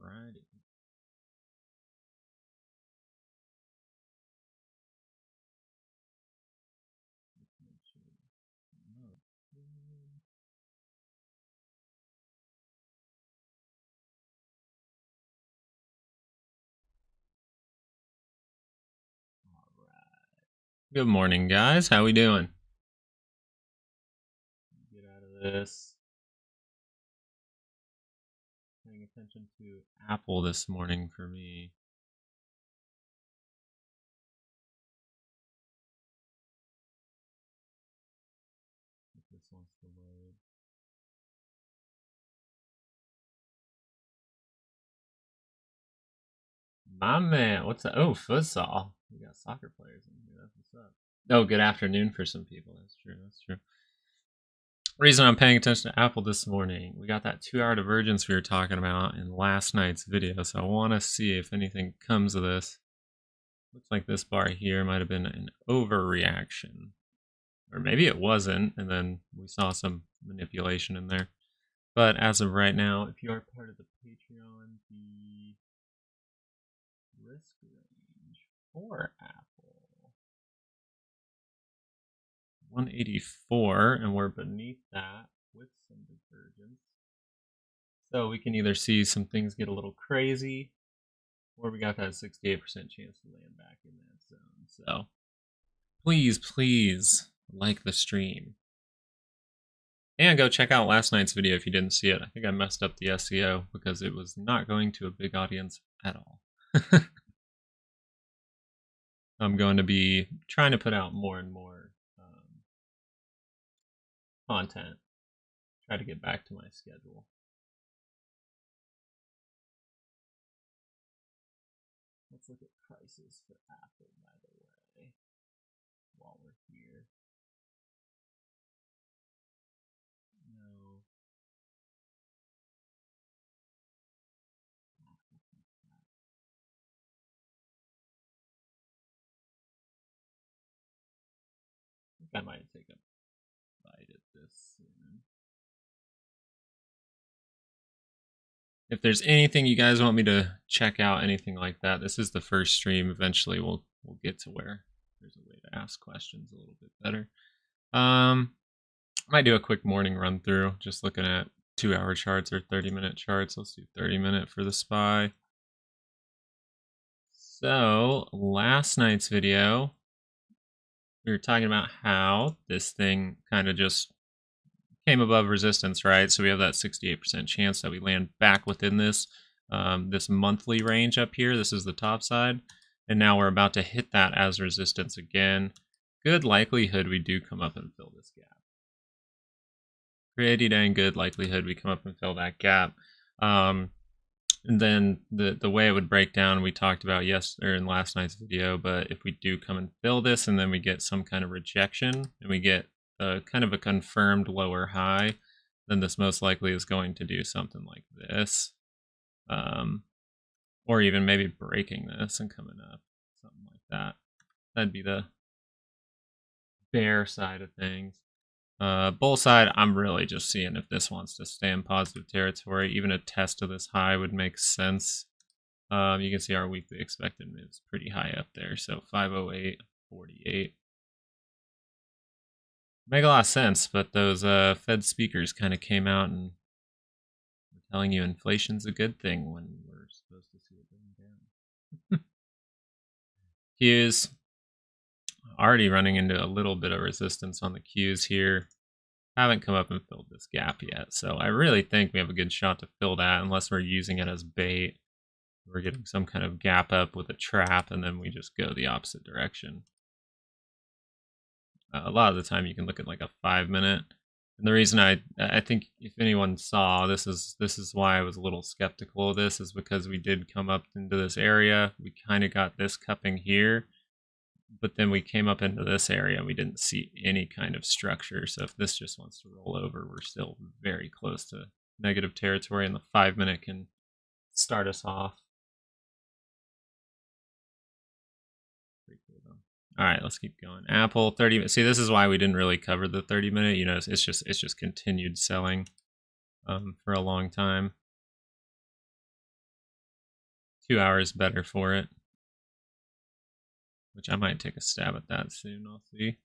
Alrighty. Good morning, guys. How we doing? Get out of this. Paying attention to Apple this morning for me. If this wants to load. My man, what's that? Oh, futsal. We got soccer players in here. That's what's up. Oh, good afternoon for some people. That's true. That's true. Reason I'm paying attention to Apple this morning, we got that 2-hour divergence we were talking about in last night's video, so I want to see if anything comes of this. Looks like this bar here might have been an overreaction, or maybe it wasn't, and then we saw some manipulation in there. But as of right now, if you are part of the Patreon, the risk range for Apple 184, and we're beneath that with some divergence. So we can either see some things get a little crazy, or we got that 68% chance to land back in that zone. So please like the stream. And go check out last night's video if you didn't see it. I think I messed up the SEO because it was not going to a big audience at all. I'm going to be trying to put out more and more content. Try to get back to my schedule. Let's look at prices for Apple, by the way, while we're here. No. I think I might take a bite at this soon. If there's anything you guys want me to check out, anything like that, this is the first stream. Eventually we'll get to where there's a way to ask questions a little bit better. Might do a quick morning run through, just looking at 2-hour charts or 30-minute charts. Let's do 30-minute for the SPY. So last night's video, we were talking about how this thing kind of just came above resistance, right? So we have that 68% chance that we land back within this this monthly range up here. This is the top side, and now we're about to hit that as resistance again. Good likelihood we do come up and fill this gap. Pretty dang good likelihood we come up and fill that gap. And then the way it would break down, we talked about in last night's video, but if we do come and fill this and then we get some kind of rejection and we get kind of a confirmed lower high, then this most likely is going to do something like this, or even maybe breaking this and coming up, something like that. That'd be the bear side of things. Bull side, I'm really just seeing if this wants to stay in positive territory. Even a test of this high would make sense. You can see our weekly expected moves pretty high up there, so 508.48. Make a lot of sense, but those Fed speakers kind of came out and were telling you inflation's a good thing when we're supposed to see it going down. Qs. Already running into a little bit of resistance on the Qs here. Haven't come up and filled this gap yet. So I really think we have a good shot to fill that unless we're using it as bait. We're getting some kind of gap up with a trap and then we just go the opposite direction. A lot of the time you can look at like a 5-minute. And the reason I think if anyone saw, this is why I was a little skeptical of this, is because we did come up into this area. We kind of got this cupping here, but then we came up into this area and we didn't see any kind of structure. So if this just wants to roll over, we're still very close to negative territory, and the 5-minute can start us off. Pretty cool though. All right, let's keep going. Apple 30. See, this is why we didn't really cover the 30-minute. You know, it's just continued selling for a long time. 2 hours better for it, which I might take a stab at that soon. I'll see.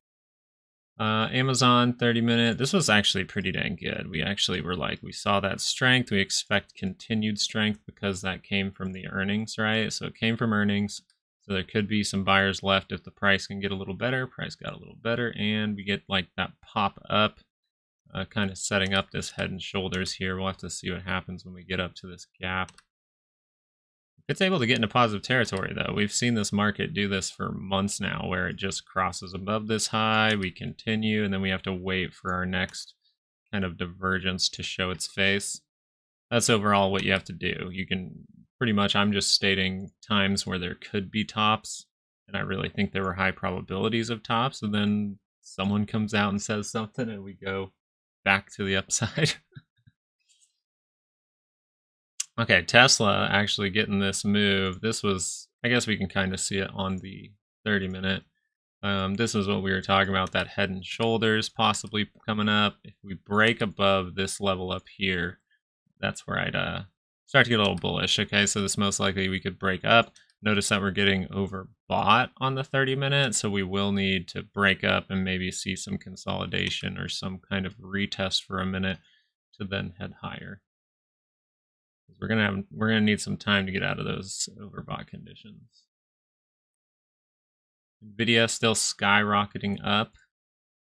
Amazon 30-minute. This was actually pretty dang good. We actually were like, we saw that strength. We expect continued strength because that came from the earnings, right? So it came from earnings. So there could be some buyers left if the price can get a little better. Price got a little better, and we get like that pop up, kind of setting up this head and shoulders here. We'll have to see what happens when we get up to this gap. If it's able to get into positive territory, though, we've seen this market do this for months now, where it just crosses above this high, we continue, and then we have to wait for our next kind of divergence to show its face. That's overall what you have to do. You can pretty much, I'm just stating times where there could be tops, and I really think there were high probabilities of tops, and then someone comes out and says something and we go back to the upside. Okay, Tesla actually getting this move. This was, I guess we can kind of see it on the 30-minute. This is what we were talking about, that head and shoulders possibly coming up. If we break above this level up here, that's where I'd start to get a little bullish. Okay, so this most likely we could break up. Notice that we're getting overbought on the 30-minute, so we will need to break up and maybe see some consolidation or some kind of retest for a minute to then head higher. We're gonna need some time to get out of those overbought conditions. NVDA still skyrocketing up.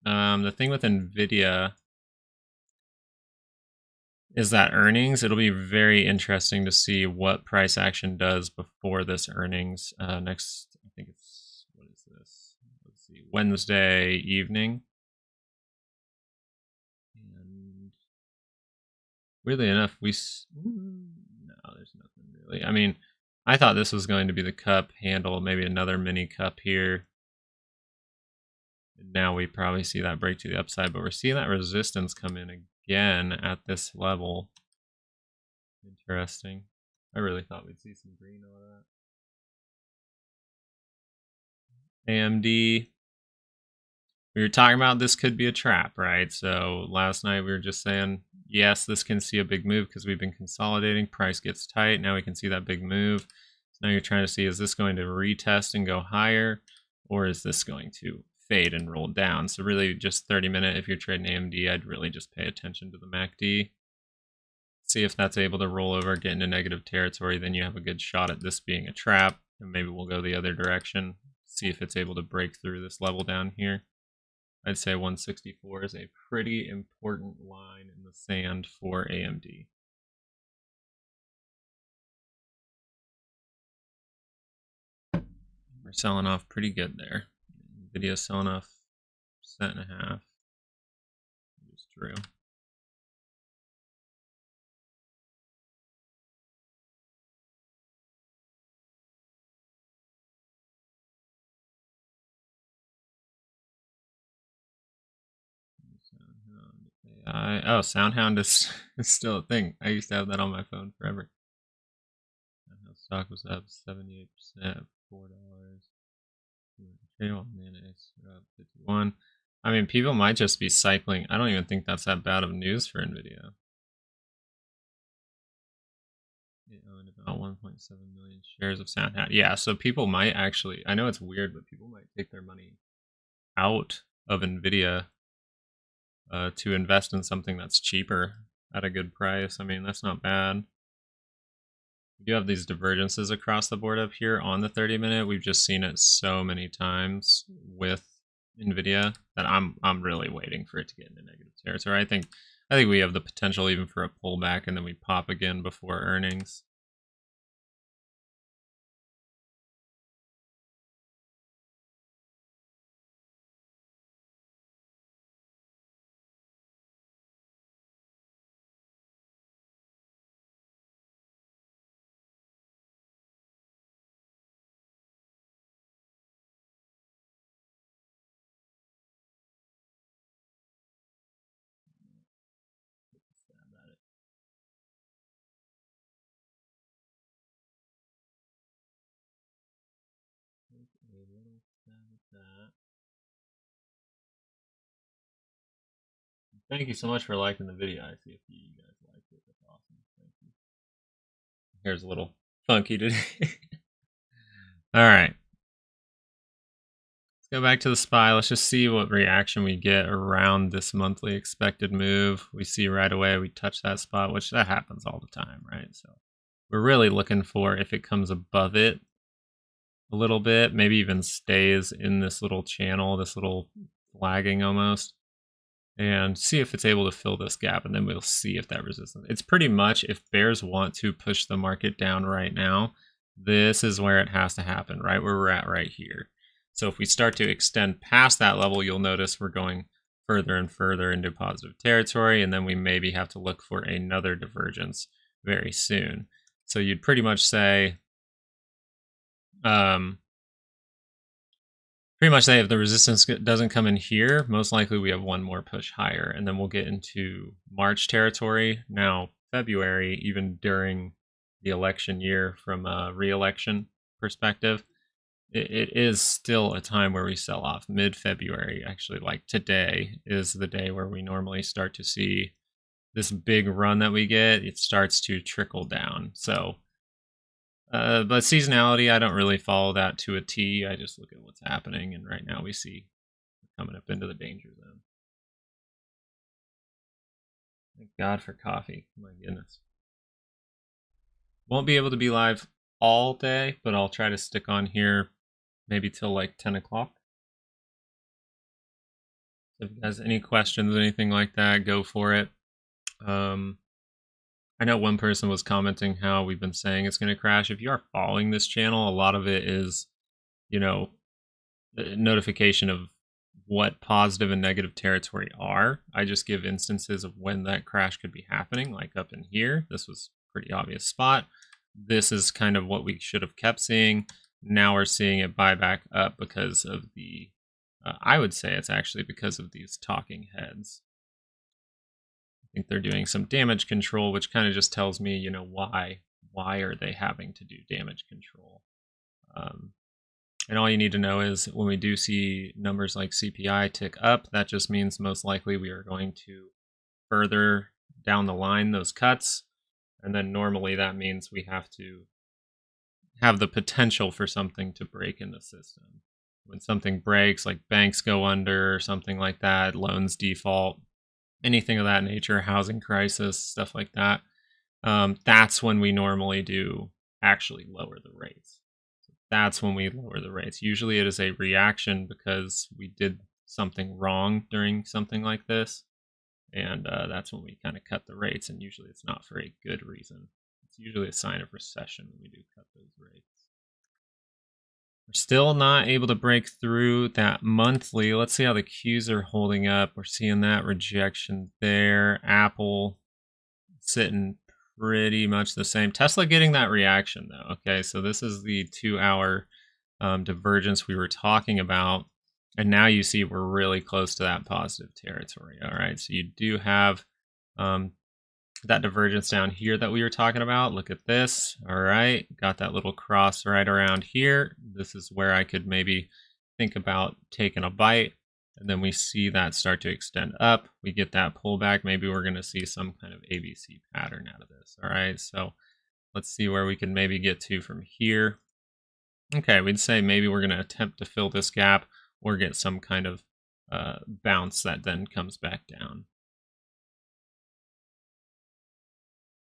The thing with NVIDIA is that earnings, it'll be very interesting to see what price action does before this earnings next, I think it's, what is this? Let's see, Wednesday evening. And weirdly enough, no, there's nothing really. I mean, I thought this was going to be the cup handle, maybe another mini cup here. And now we probably see that break to the upside, but we're seeing that resistance come in again at this level. Interesting. I really thought we'd see some green on that. AMD. We were talking about this could be a trap, right? So last night we were just saying, yes, this can see a big move because we've been consolidating. Price gets tight. Now we can see that big move. So now you're trying to see, is this going to retest and go higher, or is this going to fade and roll down? So really just 30-minute, if you're trading AMD, I'd really just pay attention to the MACD. See if that's able to roll over, get into negative territory, then you have a good shot at this being a trap, and maybe we'll go the other direction. See if it's able to break through this level down here. I'd say 164 is a pretty important line in the sand for AMD. We're selling off pretty good there. NVIDIA selling off 1.5%. Just true. Oh, SoundHound is still a thing. I used to have that on my phone forever. Stock was up 78%, $4. Mayonnaise up 51. I mean, people might just be cycling. I don't even think that's that bad of news for NVIDIA. They own about 1.7 million shares of SoundHound. Yeah, so people might actually, I know it's weird, but people might take their money out of NVIDIA to invest in something that's cheaper at a good price. I mean, that's not bad. We do have these divergences across the board up here on the 30-minute. We've just seen it so many times with NVDA that I'm really waiting for it to get into negative territory. I think we have the potential even for a pullback, and then we pop again before earnings. Thank you so much for liking the video. I see a few of you guys liked it. That's awesome. Thank you. Here's a little funky today. All right. Let's go back to the SPY. Let's just see what reaction we get around this monthly expected move. We see right away we touch that spot, which that happens all the time, right? So we're really looking for if it comes above it a little bit, maybe even stays in this little channel, this little flagging almost, and see if it's able to fill this gap, and then we'll see if that resistance. It's pretty much if bears want to push the market down right now, this is where it has to happen, right where we're at right here. So if we start to extend past that level, you'll notice we're going further and further into positive territory, and then we maybe have to look for another divergence very soon. So you'd pretty much say, if the resistance doesn't come in here, most likely we have one more push higher, and then we'll get into March territory. Now, February, even during the election year from a re-election perspective, it is still a time where we sell off. Mid-February, actually, like today, is the day where we normally start to see this big run that we get. It starts to trickle down. So, but seasonality, I don't really follow that to a T. I just look at what's happening, and right now we see coming up into the danger zone. Thank God for coffee. My goodness. Won't be able to be live all day, but I'll try to stick on here maybe till like 10 o'clock. So if you guys have any questions, anything like that, go for it. I know one person was commenting how we've been saying it's going to crash. If you are following this channel, a lot of it is, you know, notification of what positive and negative territory are. I just give instances of when that crash could be happening, like up in here. This was a pretty obvious spot. This is kind of what we should have kept seeing. Now we're seeing it buy back up because of the, I would say it's actually because of these talking heads. I think they're doing some damage control, which kind of just tells me, you know, why are they having to do damage control? And all you need to know is when we do see numbers like CPI tick up, that just means most likely we are going to further down the line those cuts. And then normally that means we have to have the potential for something to break in the system. When something breaks, like banks go under or something like that, loans default, anything of that nature, housing crisis, stuff like that, that's when we normally do actually lower the rates. That's when we lower the rates. Usually it is a reaction because we did something wrong during something like this. And that's when we kind of cut the rates. And usually it's not for a good reason. It's usually a sign of recession when we do cut those rates. We're still not able to break through that monthly. Let's see how the Qs are holding up. We're seeing that rejection there. Apple sitting pretty much the same. Tesla getting that reaction though. Okay, so this is the 2-hour divergence we were talking about, and now you see we're really close to that positive territory. All right, so you do have that divergence down here that we were talking about. Look at this. All right, got that little cross right around here. This is where I could maybe think about taking a bite. And then we see that start to extend up. We get that pullback. Maybe we're going to see some kind of ABC pattern out of this. All right, so let's see where we can maybe get to from here. Okay, we'd say maybe we're going to attempt to fill this gap or get some kind of bounce that then comes back down.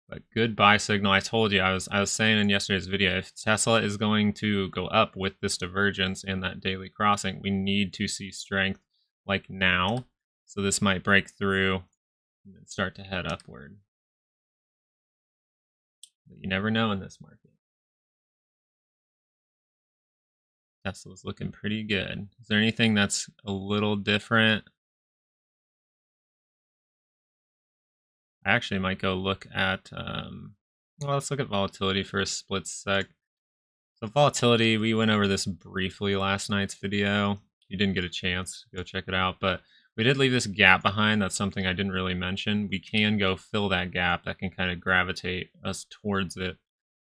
But good buy signal. I told you, I was saying in yesterday's video, if Tesla is going to go up with this divergence in that daily crossing, we need to see strength like now. So this might break through and then start to head upward. But you never know in this market. Tesla's looking pretty good. Is there anything that's a little different? I actually might go look at, well, let's look at volatility for a split sec. So volatility, we went over this briefly last night's video. If you didn't get a chance, go check it out. But we did leave this gap behind. That's something I didn't really mention. We can go fill that gap. That can kind of gravitate us towards it.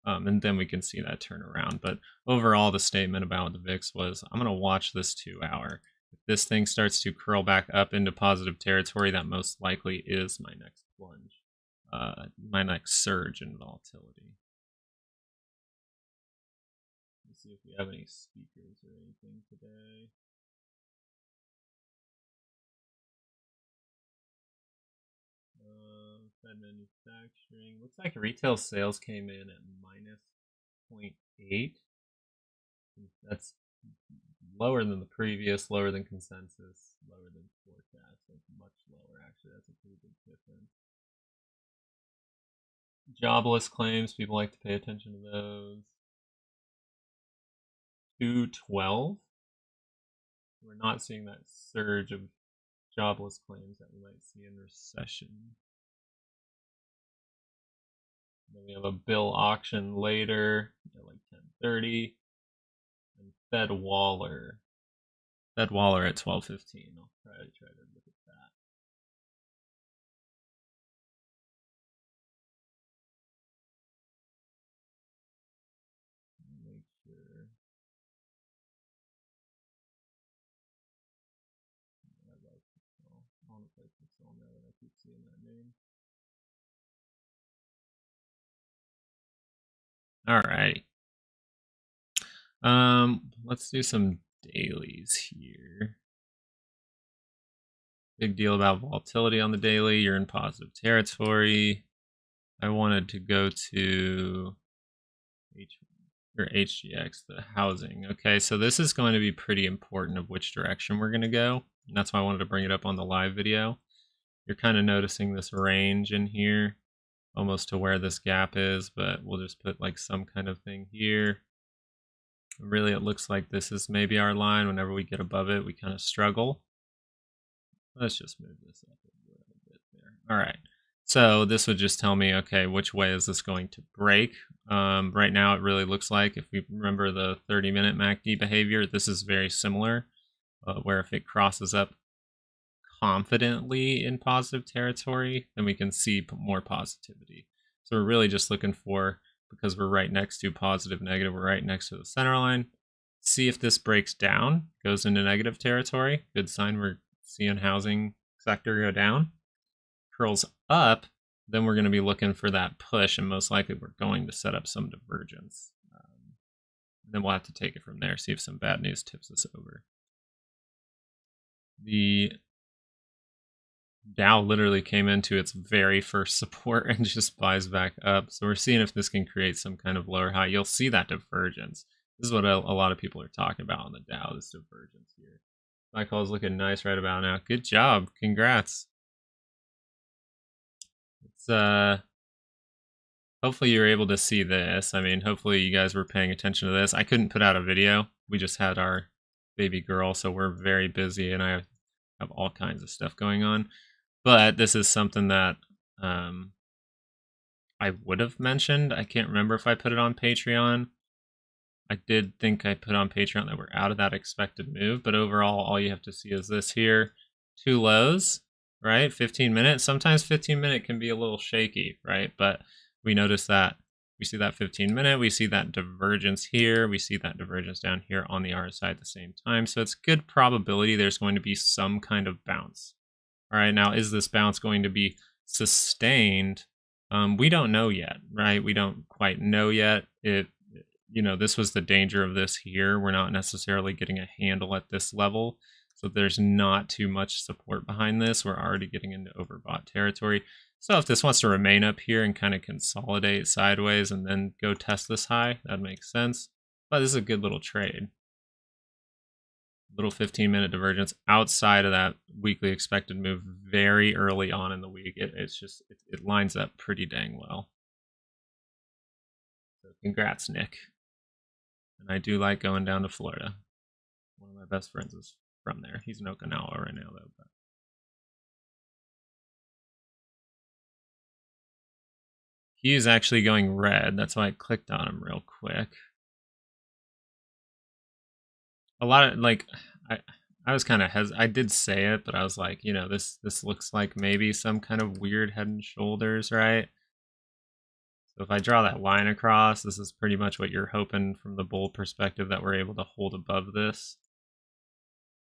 And then we can see that turn around. But overall, the statement about the VIX was, I'm going to watch this 2 hour. If this thing starts to curl back up into positive territory, that most likely is my next plunge, my next surge in volatility. Let's see if we have any speakers or anything today. Fed manufacturing. Looks like retail sales came in at minus 0.8. That's lower than the previous, lower than consensus, lower than forecast. That's much lower, actually. That's a pretty big difference. Jobless claims, people like to pay attention to those. 212. We're not seeing that surge of jobless claims that we might see in recession. Then we have a bill auction later at like 10:30, and Fed Waller at 12:15. I'll try to look at that. Make sure. I want to play Pixel now that I keep seeing that name. Alrighty. Let's do some dailies here. Big deal about volatility on the daily. You're in positive territory. I wanted to go to HGX, the housing. Okay, so this is going to be pretty important of which direction we're going to go. And that's why I wanted to bring it up on the live video. You're kind of noticing this range in here, almost to where this gap is, but we'll just put like some kind of thing here. Really, it looks like this is maybe our line. Whenever we get above it, we kind of struggle. Let's just move this up a little bit there. All right. So this would just tell me, okay, which way is this going to break? Right now, it really looks like, if we remember the 30-minute MACD behavior, this is very similar, where if it crosses up confidently in positive territory, then we can see more positivity. So we're really just looking for, because we're right next to positive, negative, we're right next to the center line. See if this breaks down, goes into negative territory. Good sign we're seeing housing sector go down. Curls up, then we're going to be looking for that push, and most likely we're going to set up some divergence. Then we'll have to take it from there, see if some bad news tips us over. The Dow literally came into its very first support and just buys back up. So we're seeing if this can create some kind of lower high. You'll see that divergence. This is what a lot of people are talking about on the Dow, this divergence here. My call is looking nice right about now. Good job. Congrats. It's hopefully you're able to see this. I mean, hopefully you guys were paying attention to this. I couldn't put out a video. We just had our baby girl, so we're very busy, and I have all kinds of stuff going on. But this is something that I would have mentioned. I can't remember if I put it on Patreon. I did think I put on Patreon that we're out of that expected move, but overall, all you have to see is this here. 2 lows, right? 15 minutes. Sometimes 15 minute can be a little shaky, right? But we notice that we see that 15 minute, we see that divergence here, we see that divergence down here on the RSI at the same time. So it's good probability there's going to be some kind of bounce. All right, now is this bounce going to be sustained? We don't know yet, right? We don't quite know yet. This was the danger of this here. We're not necessarily getting a handle at this level. So there's not too much support behind this. We're already getting into overbought territory. So if this wants to remain up here and kind of consolidate sideways and then go test this high, that makes sense. But this is a good little trade. Little 15-minute divergence outside of that weekly expected move very early on in the week. It lines up pretty dang well. So congrats, Nick. And I do like going down to Florida. One of my best friends is from there. He's in Okinawa right now, though. But he is actually going red. That's why I clicked on him real quick. A lot of I was kind of I did say it, but I was like, this looks like maybe some kind of weird head and shoulders, right? So if I draw that line across, this is pretty much what you're hoping from the bull perspective, that we're able to hold above this.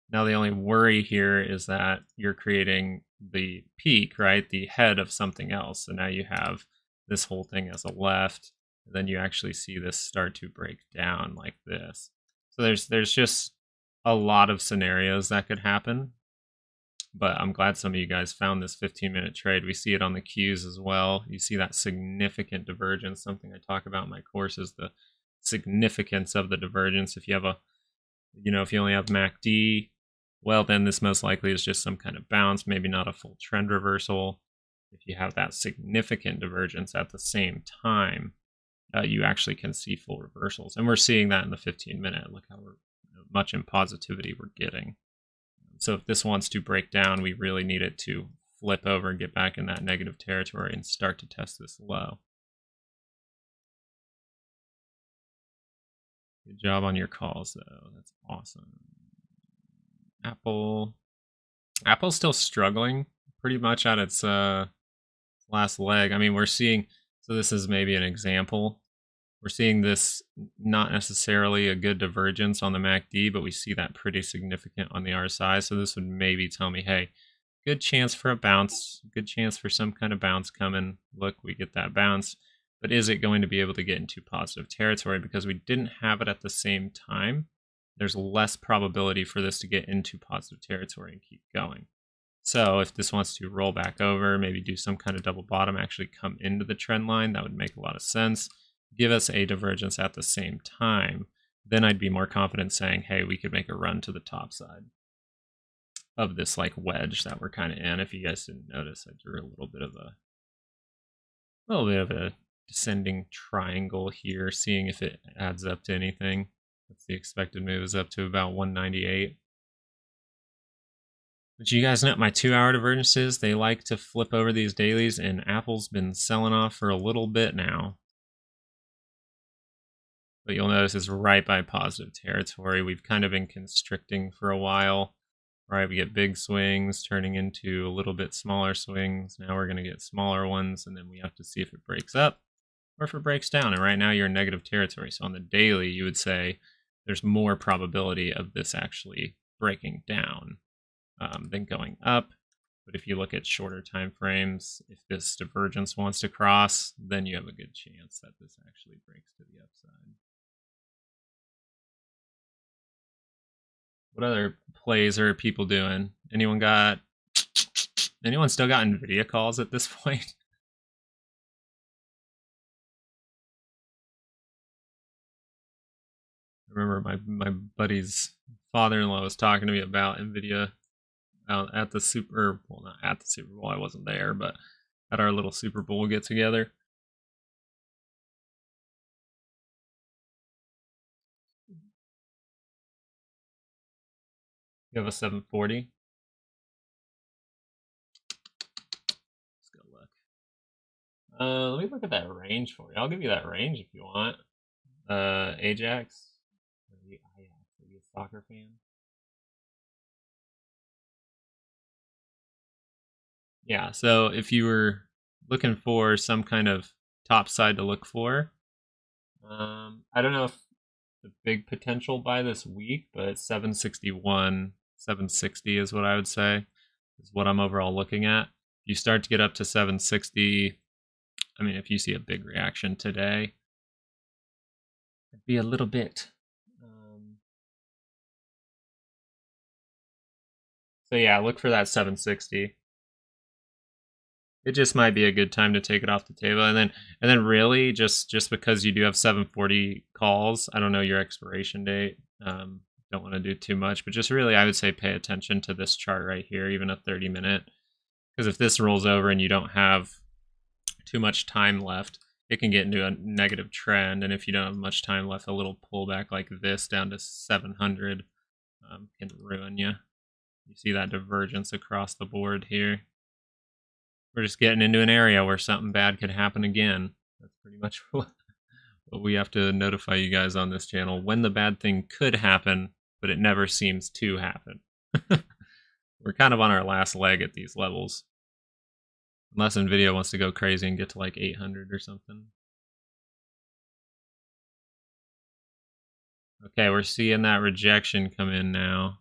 Now the only worry here is that you're creating the peak, right? The head of something else. So now you have this whole thing as a left, and then you actually see this start to break down like this. So there's just a lot of scenarios that could happen. But I'm glad some of you guys found this 15-minute trade. We see it on the Qs as well. You see that significant divergence. Something I talk about in my course is the significance of the divergence. If you have if you only have MACD, well, then this most likely is just some kind of bounce, maybe not a full trend reversal. If you have that significant divergence at the same time, you actually can see full reversals. And we're seeing that in the 15-minute. Look how much in positivity we're getting. So if this wants to break down, we really need it to flip over and get back in that negative territory and start to test this low. Good job on your calls, though. That's awesome. Apple's still struggling pretty much at its last leg. I mean, we're seeing, so this is maybe an example. We're seeing this not necessarily a good divergence on the MACD, but we see that pretty significant on the RSI. So this would maybe tell me, hey, good chance for a bounce, good chance for some kind of bounce coming. Look, we get that bounce. But is it going to be able to get into positive territory? Because we didn't have it at the same time, there's less probability for this to get into positive territory and keep going. So if this wants to roll back over, maybe do some kind of double bottom, actually come into the trend line, that would make a lot of sense. Give us a divergence at the same time, then I'd be more confident saying, hey, we could make a run to the top side of this like wedge that we're kind of in. If you guys didn't notice, I drew a little bit of a descending triangle here, seeing if it adds up to anything. That's the expected move is up to about 198. But you guys know my 2-hour divergences, they like to flip over these dailies, and Apple's been selling off for a little bit now. But you'll notice it's right by positive territory. We've kind of been constricting for a while, right? We get big swings turning into a little bit smaller swings. Now we're going to get smaller ones, and then we have to see if it breaks up or if it breaks down. And right now you're in negative territory. So on the daily, you would say there's more probability of this actually breaking down than going up. But if you look at shorter time frames, if this divergence wants to cross, then you have a good chance that this actually breaks to the upside. What other plays are people doing? Anyone still got NVIDIA calls at this point? I remember my buddy's father-in-law was talking to me about NVIDIA at the Super Bowl. Not at the Super Bowl, I wasn't there, but at our little Super Bowl get together. You have a 740. Let's go look. Let me look at that range for you. I'll give you that range if you want. Ajax. Are you a soccer fan? Yeah, so if you were looking for some kind of top side to look for, I don't know if the big potential by this week, but 761, 760 is what I would say is what I'm overall looking at. If you start to get up to 760, I mean, if you see a big reaction today, it'd be a little bit. So yeah, look for that 760. it just might be a good time to take it off the table. And then really just because you do have 740 calls, I don't know your expiration date. Don't want to do too much, but just really I would say pay attention to this chart right here, even a 30-minute. Because if this rolls over and you don't have too much time left, it can get into a negative trend. And if you don't have much time left, a little pullback like this down to 700 can ruin you. You see that divergence across the board here. We're just getting into an area where something bad could happen again. That's pretty much what we have to notify you guys on this channel, when the bad thing could happen, but it never seems to happen. We're kind of on our last leg at these levels. Unless NVIDIA wants to go crazy and get to like 800 or something. Okay, we're seeing that rejection come in now.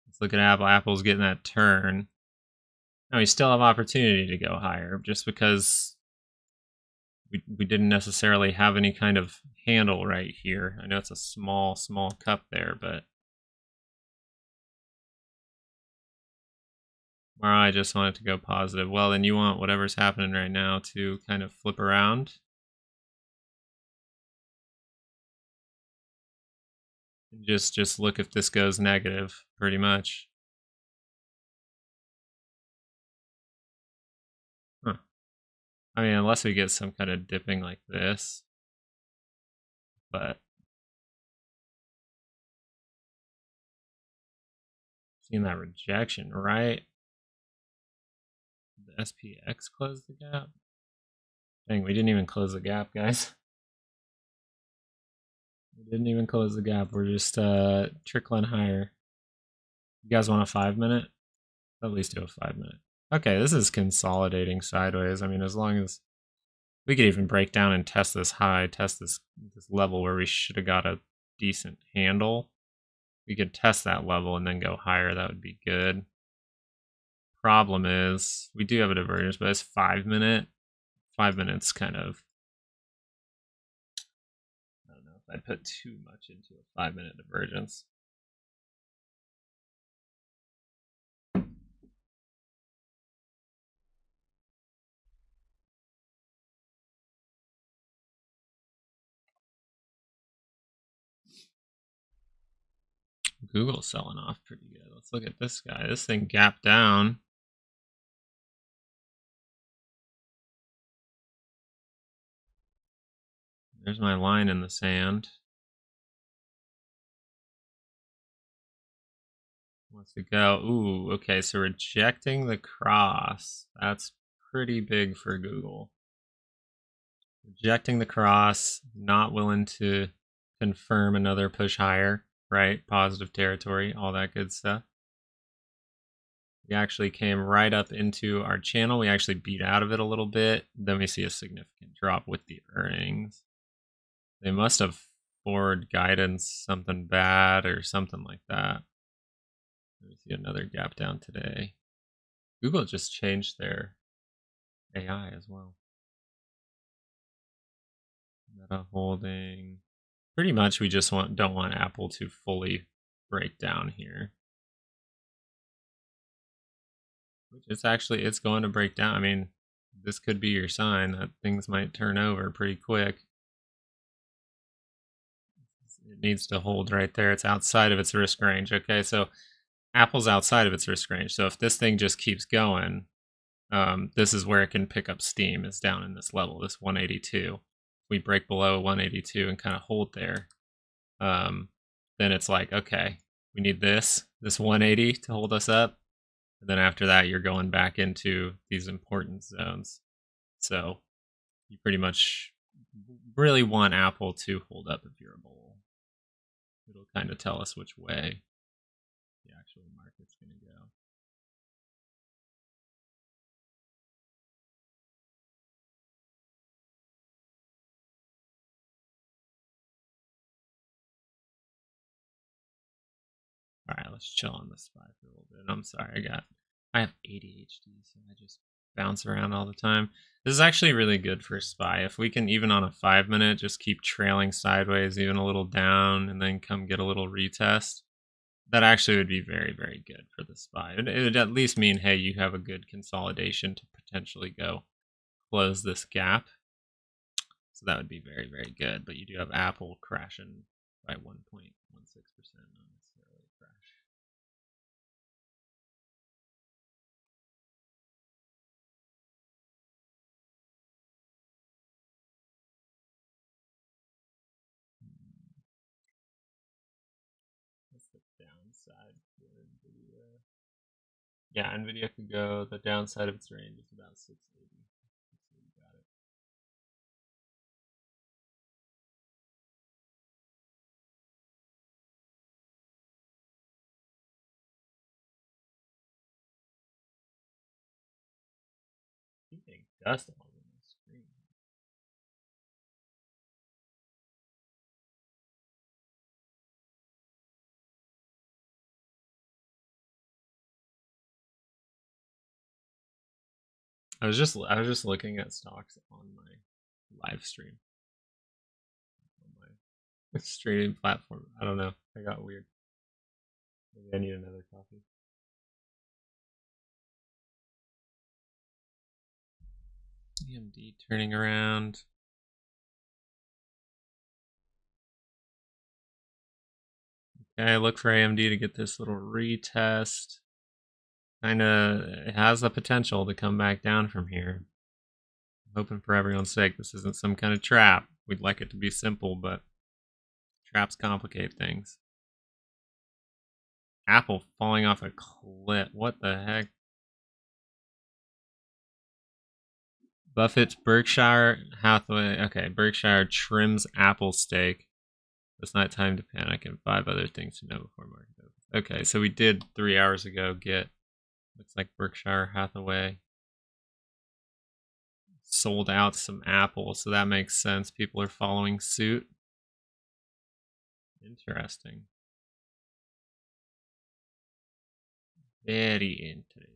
Let's look at Apple. Apple's getting that turn. Now we still have opportunity to go higher, just because we didn't necessarily have any kind of handle right here. I know it's a small cup there, but I just want it to go positive. Well, then you want whatever's happening right now to kind of flip around. And just look if this goes negative, pretty much. Huh. I mean, unless we get some kind of dipping like this. But seeing that rejection, right? The SPX closed the gap. Dang, we didn't even close the gap, guys. We didn't even close the gap. We're just trickling higher. You guys want a 5-minute? At least do a 5-minute. Okay, this is consolidating sideways. I mean, as long as we could even break down and test this high, test this level where we should have got a decent handle. We could test that level and then go higher. That would be good. Problem is, we do have a divergence, but it's 5-minute. 5 minutes kind of, I don't know if I'd put too much into a 5-minute divergence. Google's selling off pretty good. Let's look at this guy. This thing gapped down. There's my line in the sand. Wants to go. Ooh, okay, so rejecting the cross. That's pretty big for Google. Rejecting the cross, not willing to confirm another push higher, right? Positive territory, all that good stuff. We actually came right up into our channel. We actually beat out of it a little bit. Then we see a significant drop with the earnings. They must have forward guidance something bad or something like that. We see another gap down today. Google just changed their AI as well. Meta holding. Pretty much we just don't want Apple to fully break down here. Which it's going to break down. I mean, this could be your sign that things might turn over pretty quick. It needs to hold right there. It's outside of its risk range. Okay, so Apple's outside of its risk range. So if this thing just keeps going, this is where it can pick up steam, is down in this level, this 182. If we break below 182 and kind of hold there, then it's like, okay, we need this 180 to hold us up. And then after that, you're going back into these important zones. So you pretty much really want Apple to hold up if you're a bull. It'll kind of tell us which way the actual market's going to go. All right, let's chill on the SPY for a little bit. I'm sorry, I have ADHD, so I just bounce around all the time. This is actually really good for SPY. If we can, even on a 5-minute, just keep trailing sideways, even a little down, and then come get a little retest, That actually would be very, very good for the SPY. It would at least mean, hey, you have a good consolidation to potentially go close this gap. So that would be very, very good. But you do have Apple crashing by 1.16%, not necessarily a crash. What's the downside for NVIDIA? Yeah, NVIDIA could go, the downside of its range is about 680. So you got it. Keep getting dust all over my screen. I was just looking at stocks on my live stream on my streaming platform. I don't know. I got weird. Maybe I need another coffee. AMD turning around. Okay, look for AMD to get this little retest. It has the potential to come back down from here. I'm hoping for everyone's sake this isn't some kind of trap. We'd like it to be simple, but traps complicate things. Apple falling off a cliff. What the heck? Buffett's Berkshire Hathaway. Okay, Berkshire trims Apple stake. It's not time to panic, and 5 other things to know before market opens. Okay, so we did 3 hours ago get, looks like Berkshire Hathaway sold out some Apple, so that makes sense. People are following suit. Interesting. Very interesting.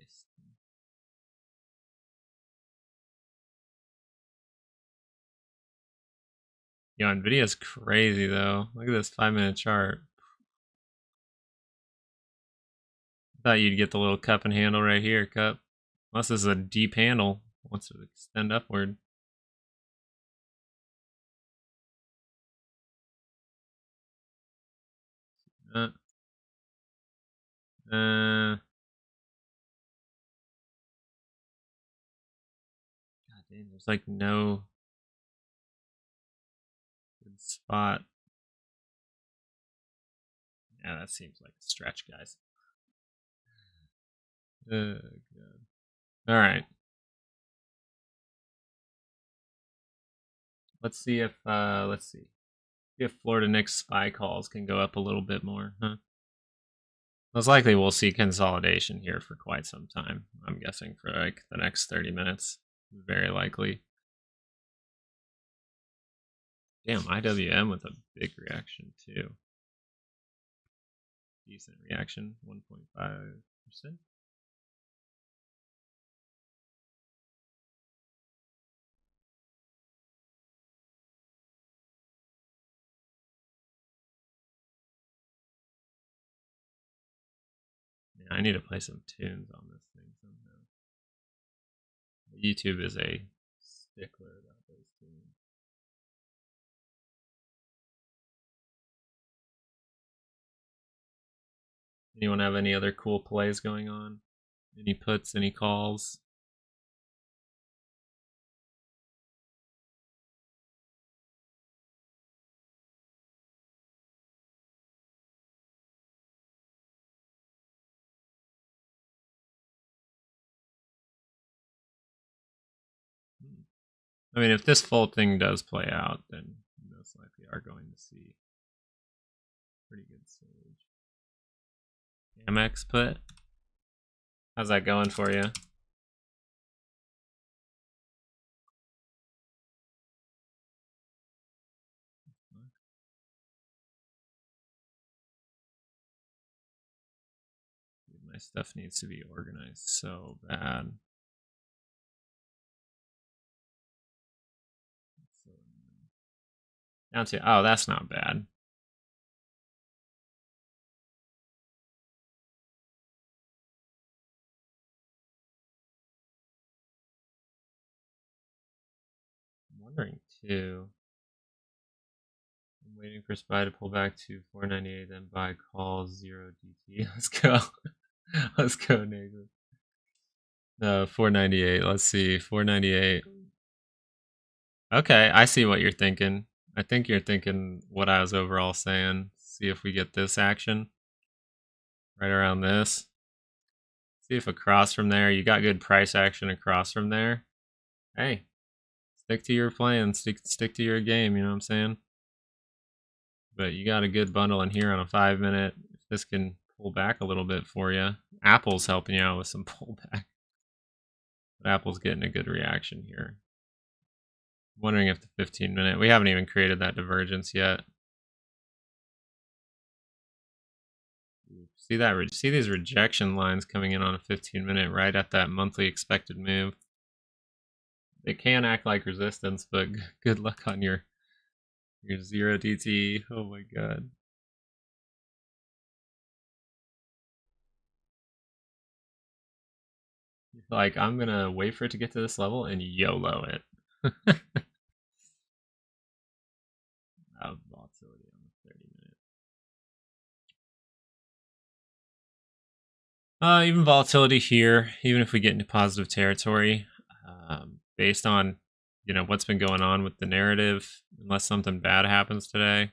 Yo, Nvidia's crazy though. Look at this 5-minute chart. I thought you'd get the little cup and handle right here, cup. Unless this is a deep handle. Wants to extend upward. God damn, there's like no good spot. Yeah, that seems like a stretch, guys. God. All right. Let's see if Florida Knicks SPY calls can go up a little bit more, huh? Most likely we'll see consolidation here for quite some time. I'm guessing for like the next 30 minutes. Very likely. Damn, IWM with a big reaction too. Decent reaction, 1.5%. Yeah, I need to play some tunes on this thing somehow. YouTube is a stickler about those tunes. Anyone have any other cool plays going on? Any puts, any calls? I mean, if this full thing does play out, then you most likely are going to see pretty good sage. Amex put? How's that going for you? Dude, my stuff needs to be organized so bad. Down to, oh, that's not bad. 2. I'm waiting for SPY to pull back to 498, then buy call 0 DT. Let's go. Let's go, Nathan. 498. Let's see. 498. Okay, I see what you're thinking. I think you're thinking what I was overall saying. See if we get this action right around this. See if across from there, you got good price action across from there. Hey, stick to your plan. Stick to your game, you know what I'm saying? But you got a good bundle in here on a 5-minute. If this can pull back a little bit for you. Apple's helping you out with some pullback. But Apple's getting a good reaction here. I'm wondering if the 15-minute, we haven't even created that divergence yet. See that? See these rejection lines coming in on a 15-minute right at that monthly expected move. They can act like resistance, but good luck on your 0 DT. Oh my god. Like, I'm gonna wait for it to get to this level and YOLO it. Volatility on the 30-minute. Even volatility here, even if we get into positive territory, based on what's been going on with the narrative, unless something bad happens today,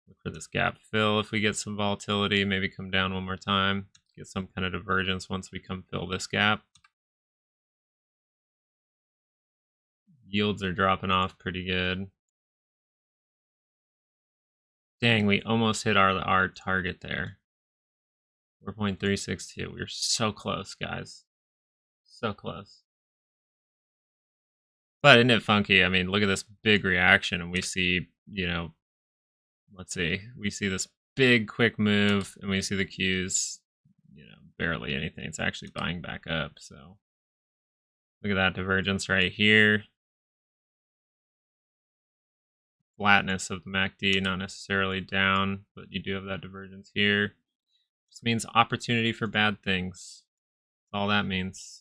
look for this gap fill. If we get some volatility, maybe come down one more time, get some kind of divergence once we come fill this gap. Yields are dropping off pretty good. Dang, we almost hit our target there. 4.362. We were so close, guys. So close. But isn't it funky? I mean, look at this big reaction, and we see, let's see, we see this big quick move, and we see the Qs, barely anything. It's actually buying back up. So look at that divergence right here. Flatness of the MACD, not necessarily down, but you do have that divergence here. This means opportunity for bad things. That's all that means.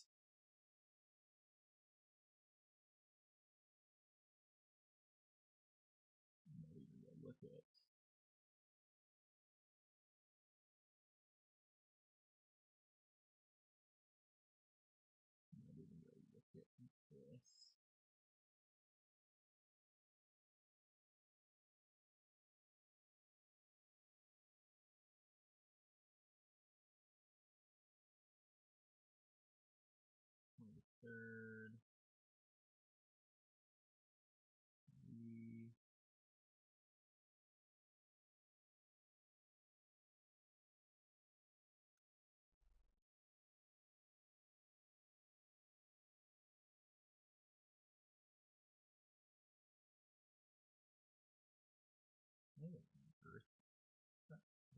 Third.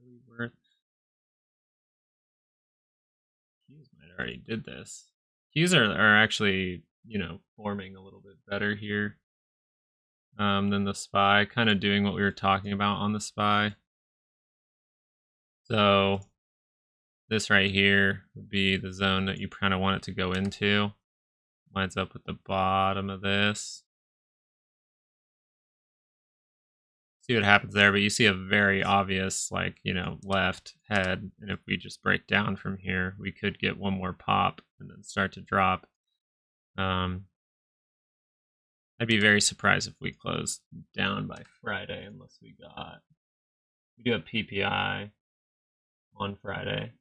Really worth. Qs might already did this. Qs are actually, forming a little bit better here than the SPY, kind of doing what we were talking about on the SPY. So this right here would be the zone that you kind of want it to go into. Lines up with the bottom of this. See what happens there, but you see a very obvious, left head. And if we just break down from here, we could get one more pop and then start to drop. I'd be very surprised if we closed down by Friday unless we do have PPI on Friday.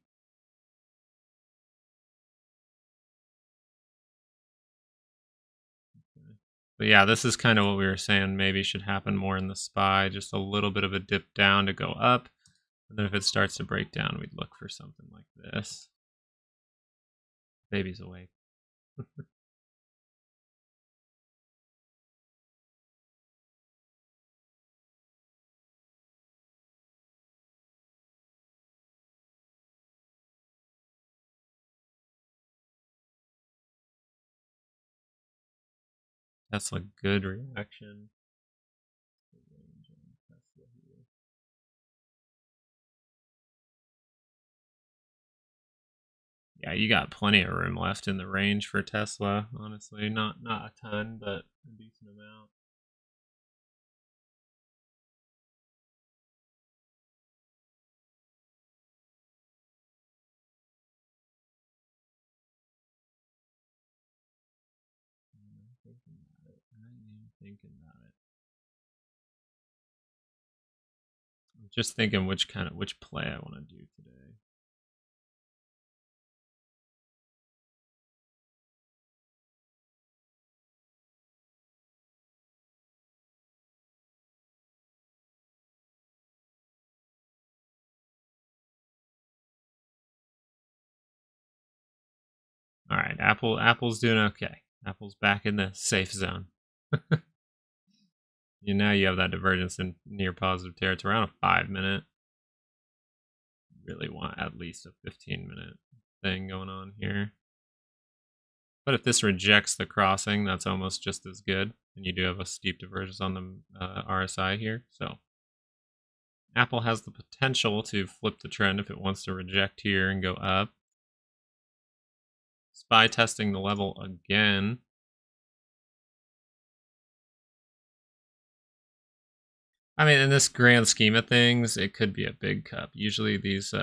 But yeah, this is kind of what we were saying maybe should happen more in the SPY, just a little bit of a dip down to go up. And then if it starts to break down, we'd look for something like this. Baby's awake. Tesla, good reaction. Yeah, you got plenty of room left in the range for Tesla, honestly. Not a ton, but a decent amount. thinking about it. I'm just thinking which play I want to do today. All right, Apple's doing okay. Apple's back in the safe zone. Now you have that divergence in near positive territory around a 5-minute. Really want at least a 15-minute thing going on here. But if this rejects the crossing, that's almost just as good. And you do have a steep divergence on the RSI here. So Apple has the potential to flip the trend if it wants to reject here and go up. Spy testing the level again. I mean, in this grand scheme of things, it could be a big cup. Usually these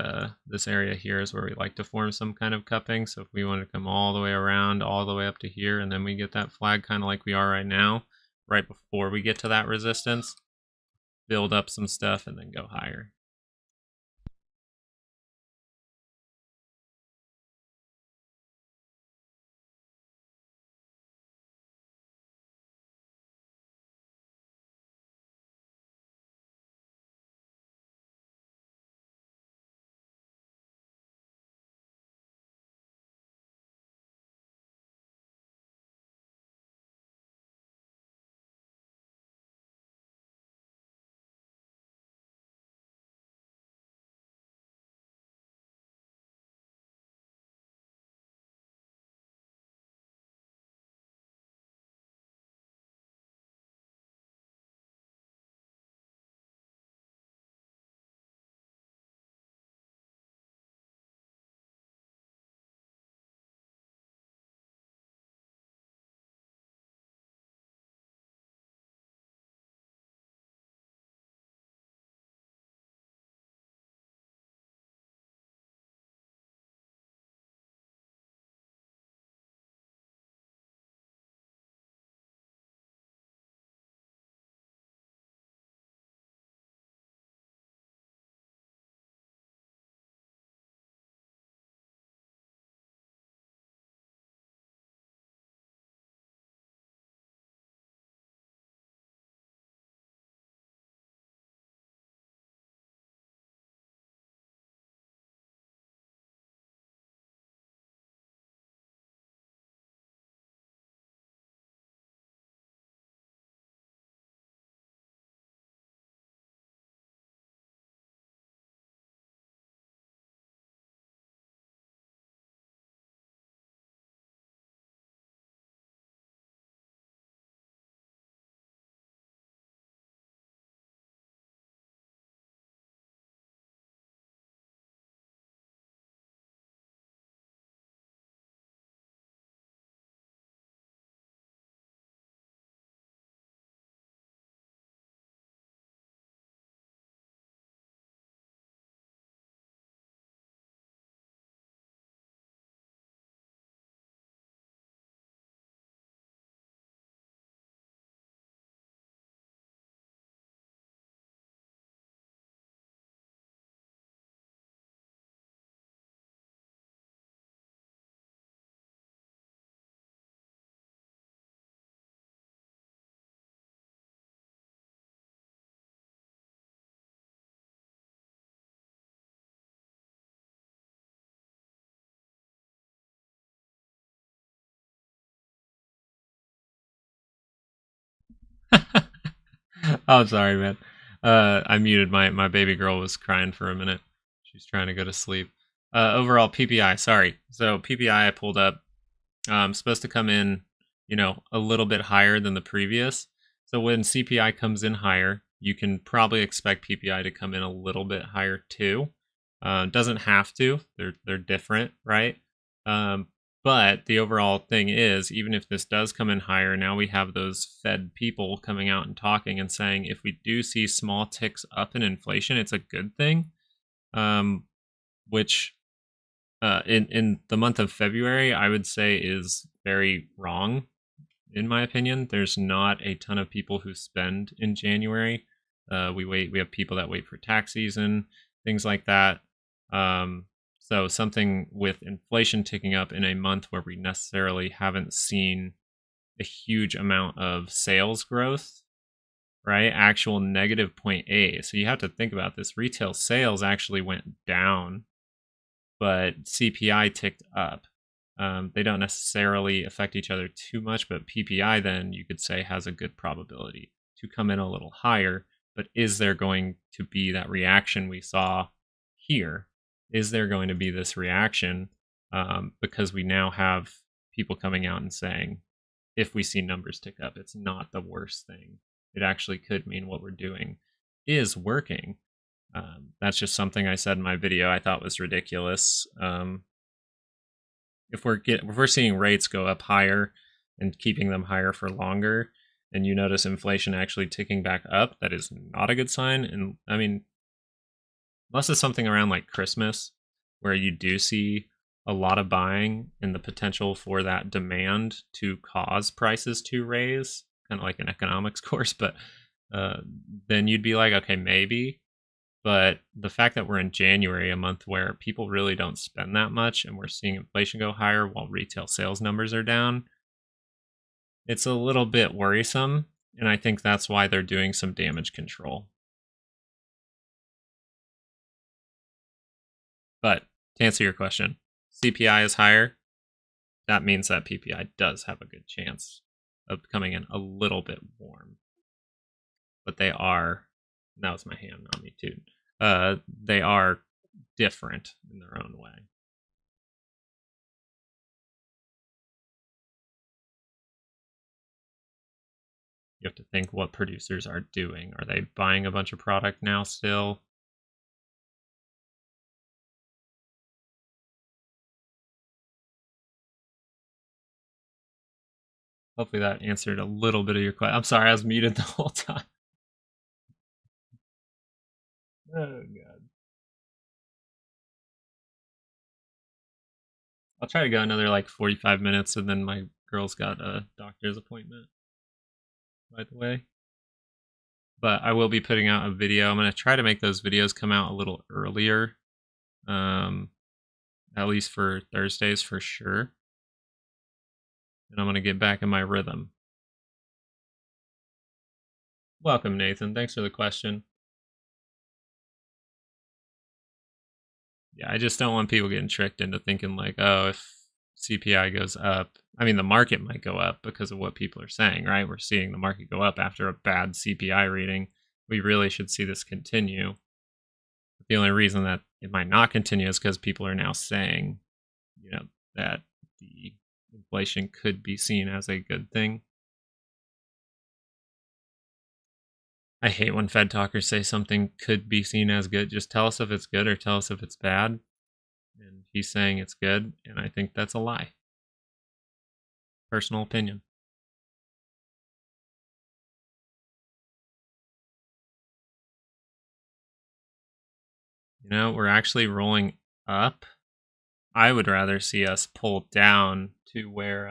this area here is where we like to form some kind of cupping. So if we want to come all the way around, all the way up to here, and then we get that flag kind of like we are right now, right before we get to that resistance, build up some stuff and then go higher. Oh, sorry, man. I muted my baby girl was crying for a minute. She's trying to go to sleep. Overall PPI, sorry. So PPI I pulled up, supposed to come in, a little bit higher than the previous. So when CPI comes in higher, you can probably expect PPI to come in a little bit higher too. Doesn't have to. They're different, right? But the overall thing is, even if this does come in higher, now we have those Fed people coming out and talking and saying if we do see small ticks up in inflation, it's a good thing. Which in the month of February, I would say is very wrong. in my opinion. There's not a ton of people who spend in January. We have people that wait for tax season, things like that. So something with inflation ticking up in a month where we necessarily haven't seen a huge amount of sales growth, right? Actual negative 0.8. So you have to think about this. Retail sales actually went down, but CPI ticked up. They don't necessarily affect each other too much, but PPI then you could say has a good probability to come in a little higher. But is there going to be that reaction we saw here? Is there going to be this reaction because we now have people coming out and saying, if we see numbers tick up, it's not the worst thing. It actually could mean what we're doing is working. That's just something I said in my video I thought was ridiculous. If we're seeing rates go up higher and keeping them higher for longer, and you notice inflation actually ticking back up, that is not a good sign. And I mean, unless it's something around like Christmas, where you do see a lot of buying and the potential for that demand to cause prices to raise, kind of like an economics course, but then you'd be like, okay, maybe. But the fact that we're in January, a month where people really don't spend that much, and we're seeing inflation go higher while retail sales numbers are down, it's a little bit worrisome. And I think that's why they're doing some damage control. But to answer your question, CPI is higher. That means that PPI does have a good chance of coming in a little bit warm. But they are, that was my hand, not me too. They are different in their own way. You have to think what producers are doing. Are they buying a bunch of product now still? Hopefully that answered a little bit of your question. I'm sorry, I was muted the whole time. Oh, God. I'll try to go another like 45 minutes, and then my girl's got a doctor's appointment, by the way. But I will be putting out a video. I'm going to try to make those videos come out a little earlier, at least for Thursdays for sure. And I'm going to get back in my rhythm. Welcome, Nathan. Thanks for the question. Yeah, I just don't want people getting tricked into thinking like, oh, if CPI goes up, I mean, the market might go up because of what people are saying, right? We're seeing the market go up after a bad CPI reading. We really should see this continue. But the only reason that it might not continue is because people are now saying, you know, that the inflation could be seen as a good thing. I hate when Fed talkers say something could be seen as good. Just tell us if it's good or tell us if it's bad. And he's saying it's good, and I think that's a lie. Personal opinion. You know, we're actually rolling up. I would rather see us pull down to where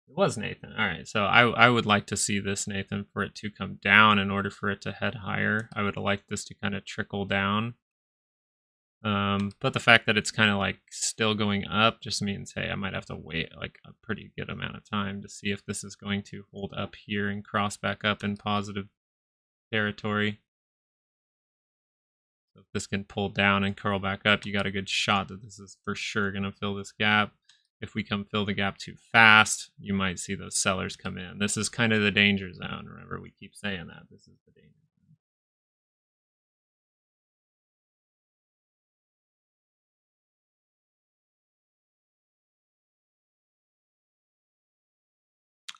it was Nathan. All right, so I would like to see this, Nathan, for it to come down in order for it to head higher. I would like this to kind of trickle down. But the fact that it's kind of like still going up just means, hey, I might have to wait like a pretty good amount of time to see if this is going to hold up here and cross back up in positive territory. So if this can pull down and curl back up, you got a good shot that this is for sure going to fill this gap. If we come fill the gap too fast, you might see those sellers come in. This is kind of the danger zone. Remember, we keep saying that. This is the danger zone.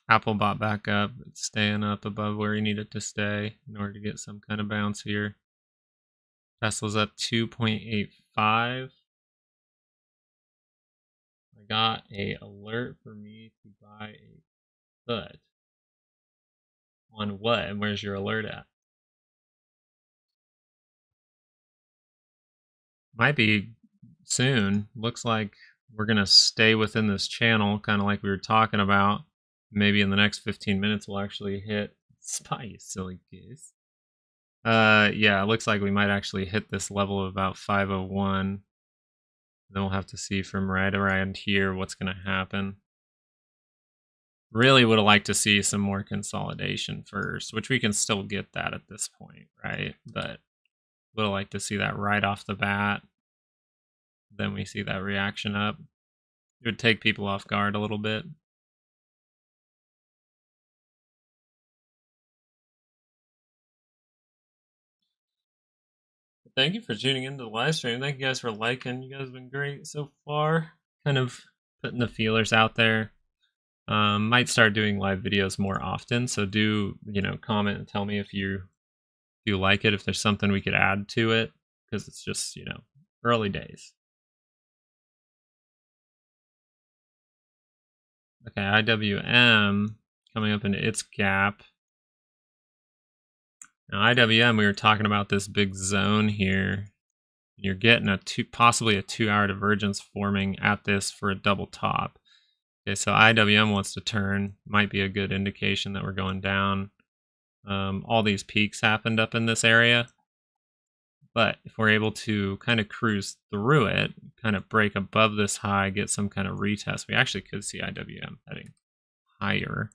Apple bought back up. It's staying up above where he needed to stay in order to get some kind of bounce here. Tesla's up 2.85. I got a alert for me to buy a put. On what? And where's your alert at? Might be soon. Looks like we're going to stay within this channel, kind of like we were talking about. Maybe in the next 15 minutes we'll actually hit SPY, you silly goose. Yeah, it looks like we might actually hit this level of about 501. Then we'll have to see from right around here what's going to happen. Really would have liked to see some more consolidation first, which we can still get that at this point, right? But would have liked to see that right off the bat. Then we see that reaction up. It would take people off guard a little bit. Thank you for tuning into the live stream. Thank you guys for liking. You guys have been great so far. Kind of putting the feelers out there. Might start doing live videos more often. So do, comment and tell me if you like it, if there's something we could add to it, because it's just, early days. Okay, IWM coming up into its gap. Now, IWM, we were talking about this big zone here. You're getting possibly a 2-hour divergence forming at this for a double top. Okay, so IWM wants to turn. Might be a good indication that we're going down. All these peaks happened up in this area. But if we're able to kind of cruise through it, kind of break above this high, get some kind of retest, we actually could see IWM heading higher.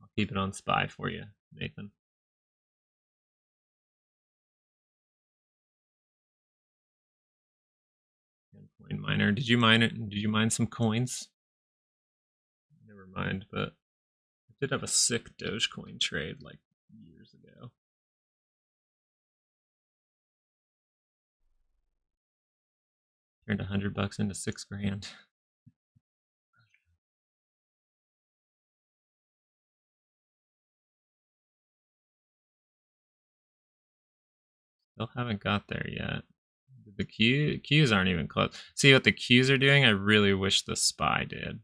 I'll keep it on SPY for you, Nathan. Coin miner. Did you mine it? Did you mine some coins? Never mind, but I did have a sick Dogecoin trade like years ago. Turned $100 into $6,000. Still haven't got there yet. The Qs aren't even close. See what the Qs are doing? I really wish the SPY did.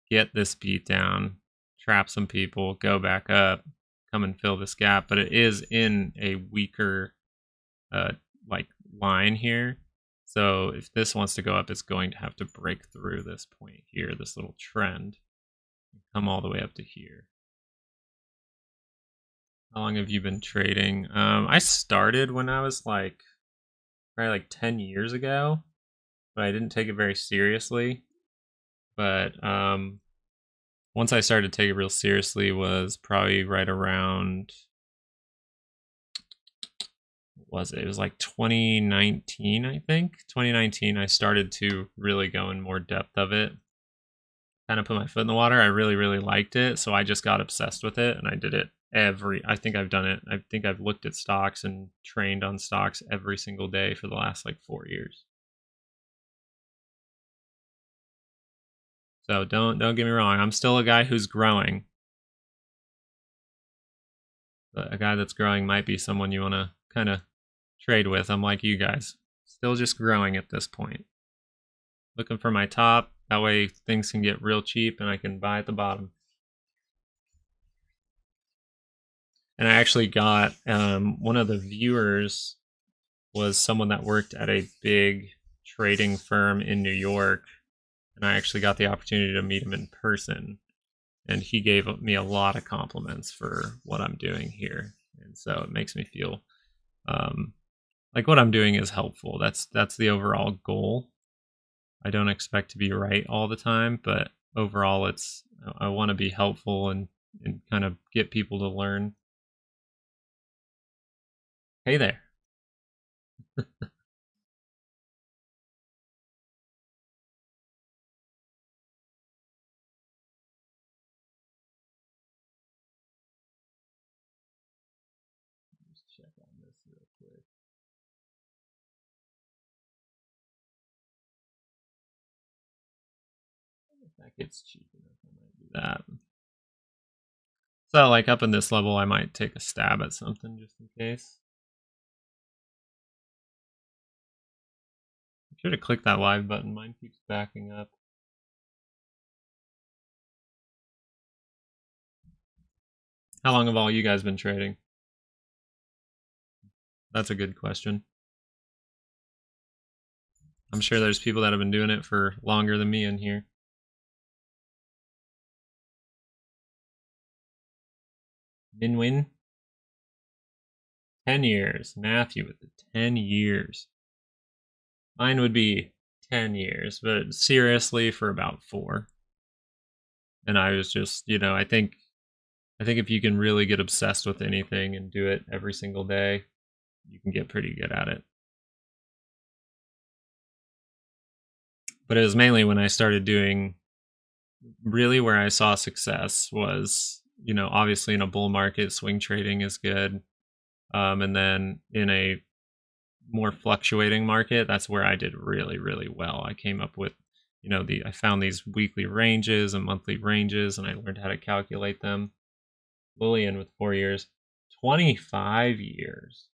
Get this beat down, trap some people, go back up, come and fill this gap. But it is in a weaker like line here. So if this wants to go up, it's going to have to break through this point here, this little trend, and come all the way up to here. How long have you been trading? I started when I was probably like 10 years ago, but I didn't take it very seriously. But once I started to take it real seriously was probably right around, what was it? It was like 2019, I think. 2019, I started to really go in more depth of it. Kind of put my foot in the water. I really, really liked it. So I just got obsessed with it and I did it I think I've done it. I think I've looked at stocks and trained on stocks every single day for the last like 4 years. So don't get me wrong. I'm still a guy who's growing. But a guy that's growing might be someone you want to kind of trade with. I'm like you guys. Still just growing at this point. Looking for my top. That way things can get real cheap and I can buy at the bottom. And I actually got one of the viewers was someone that worked at a big trading firm in New York. And I actually got the opportunity to meet him in person. And he gave me a lot of compliments for what I'm doing here. And so it makes me feel like what I'm doing is helpful. That's the overall goal. I don't expect to be right all the time, but overall I want to be helpful and kind of get people to learn. Hey there. Just check on this real quick. If that gets cheap enough, I might do that. So like up in this level, I might take a stab at something just in case. Be sure to click that live button. Mine keeps backing up. How long have all you guys been trading? That's a good question. I'm sure there's people that have been doing it for longer than me in here. Minwin? 10 years. Matthew with the 10 years. Mine would be 10 years, but seriously for about 4. And I was just, I think if you can really get obsessed with anything and do it every single day, you can get pretty good at it. But it was mainly when I started doing, really where I saw success was, obviously in a bull market, swing trading is good. And then in a more fluctuating market, that's where I did really, really well. I came up with, I found these weekly ranges and monthly ranges, and I learned how to calculate them. Lillian with 4 years, 25 years.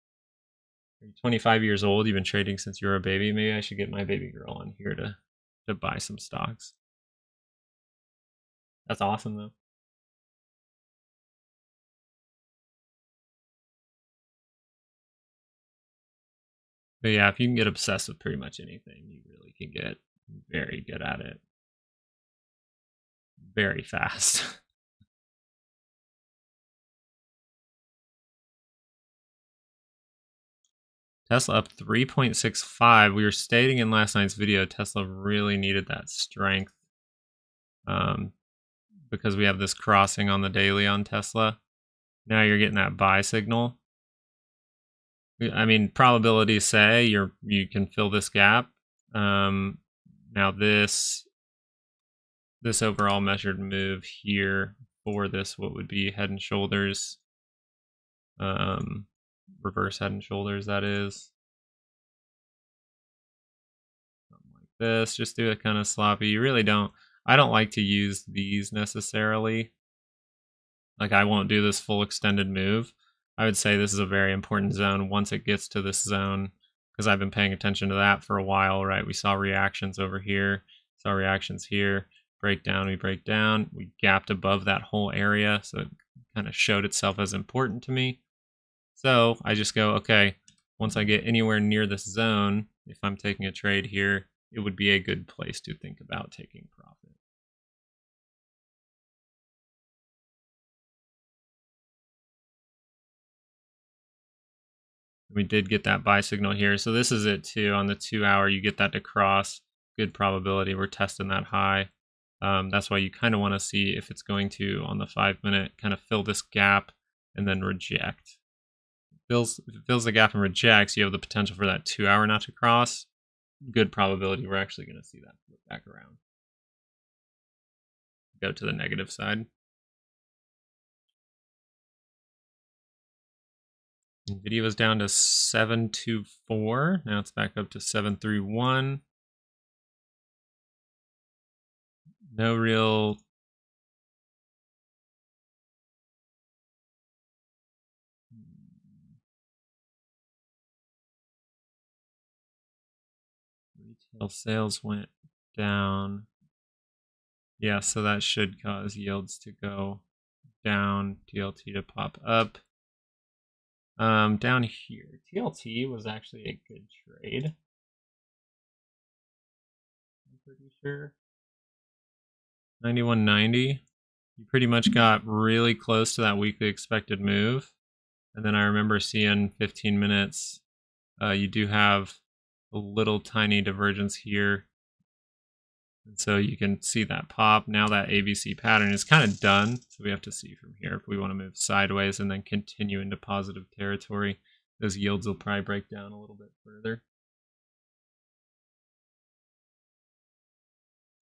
Are you 25 years old? You've been trading since you were a baby. Maybe I should get my baby girl on here to buy some stocks. That's awesome though. But yeah, if you can get obsessed with pretty much anything, you really can get very good at it. Very fast. Tesla up 3.65. We were stating in last night's video, Tesla really needed that strength because we have this crossing on the daily on Tesla. Now you're getting that buy signal. I mean, probabilities say you can fill this gap. Now this overall measured move here for this, what would be head and shoulders, reverse head and shoulders, that is. Something like this, just do it kind of sloppy. You really I don't like to use these necessarily. Like I won't do this full extended move. I would say this is a very important zone once it gets to this zone, because I've been paying attention to that for a while, right? We saw reactions over here, saw reactions here, breakdown, we break down, we gapped above that whole area, so it kind of showed itself as important to me. So I just go, okay, once I get anywhere near this zone, if I'm taking a trade here, it would be a good place to think about taking profit. We did get that buy signal here. So this is it too. On the 2 hour, you get that to cross. Good probability. We're testing that high. That's why you kind of want to see if it's going to, on the 5 minute, kind of fill this gap and then reject. If it fills the gap and rejects, you have the potential for that 2 hour not to cross. Good probability we're actually going to see that flip back around. Go to the negative side. NVDA was down to 724. Now it's back up to 731. No real retail sales went down. Yeah, so that should cause yields to go down, DLT to pop up. Down here, TLT was actually a good trade. I'm pretty sure. 91.90. You pretty much got really close to that weekly expected move. And then I remember seeing 15 minutes. You do have a little tiny divergence here. And so you can see that pop. Now that ABC pattern is kind of done. So we have to see from here if we want to move sideways and then continue into positive territory. Those yields will probably break down a little bit further.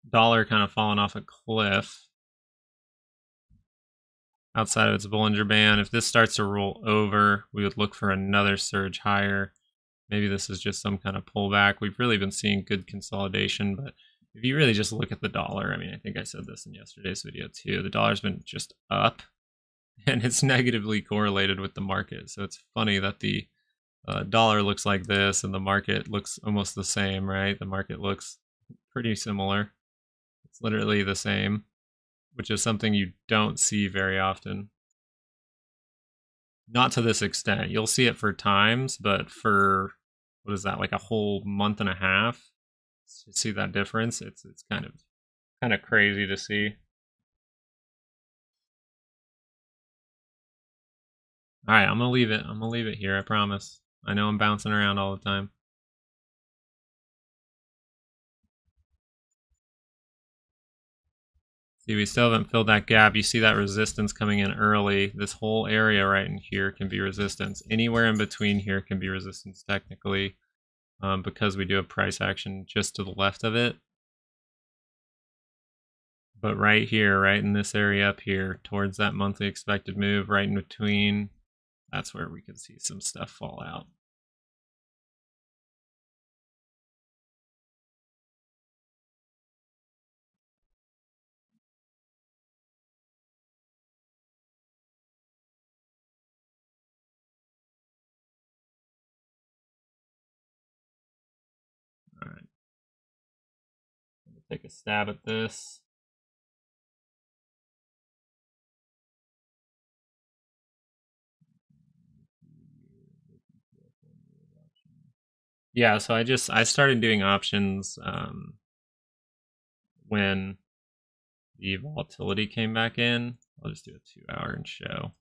Dollar kind of falling off a cliff outside of its Bollinger Band. If this starts to roll over, we would look for another surge higher. Maybe this is just some kind of pullback. We've really been seeing good consolidation, but if you really just look at the dollar, I mean, I think I said this in yesterday's video too, the dollar's been just up and it's negatively correlated with the market. So it's funny that the dollar looks like this and the market looks almost the same, right? The market looks pretty similar. It's literally the same, which is something you don't see very often. Not to this extent. You'll see it for times, but for, what is that, like a whole month and a half? To see that difference, it's kind of crazy to see. All right, I'm gonna leave it. I'm gonna leave it here. I promise. I know I'm bouncing around all the time. See, we still haven't filled that gap. You see that resistance coming in early. This whole area right in here can be resistance. Anywhere in between here can be resistance technically, because we do have price action just to the left of it. But right here, right in this area up here, towards that monthly expected move, right in between, that's where we could see some stuff fall out. All right. Let me take a stab at this. Yeah, so I started doing options when the volatility came back in. I'll just do a 2 hour and show.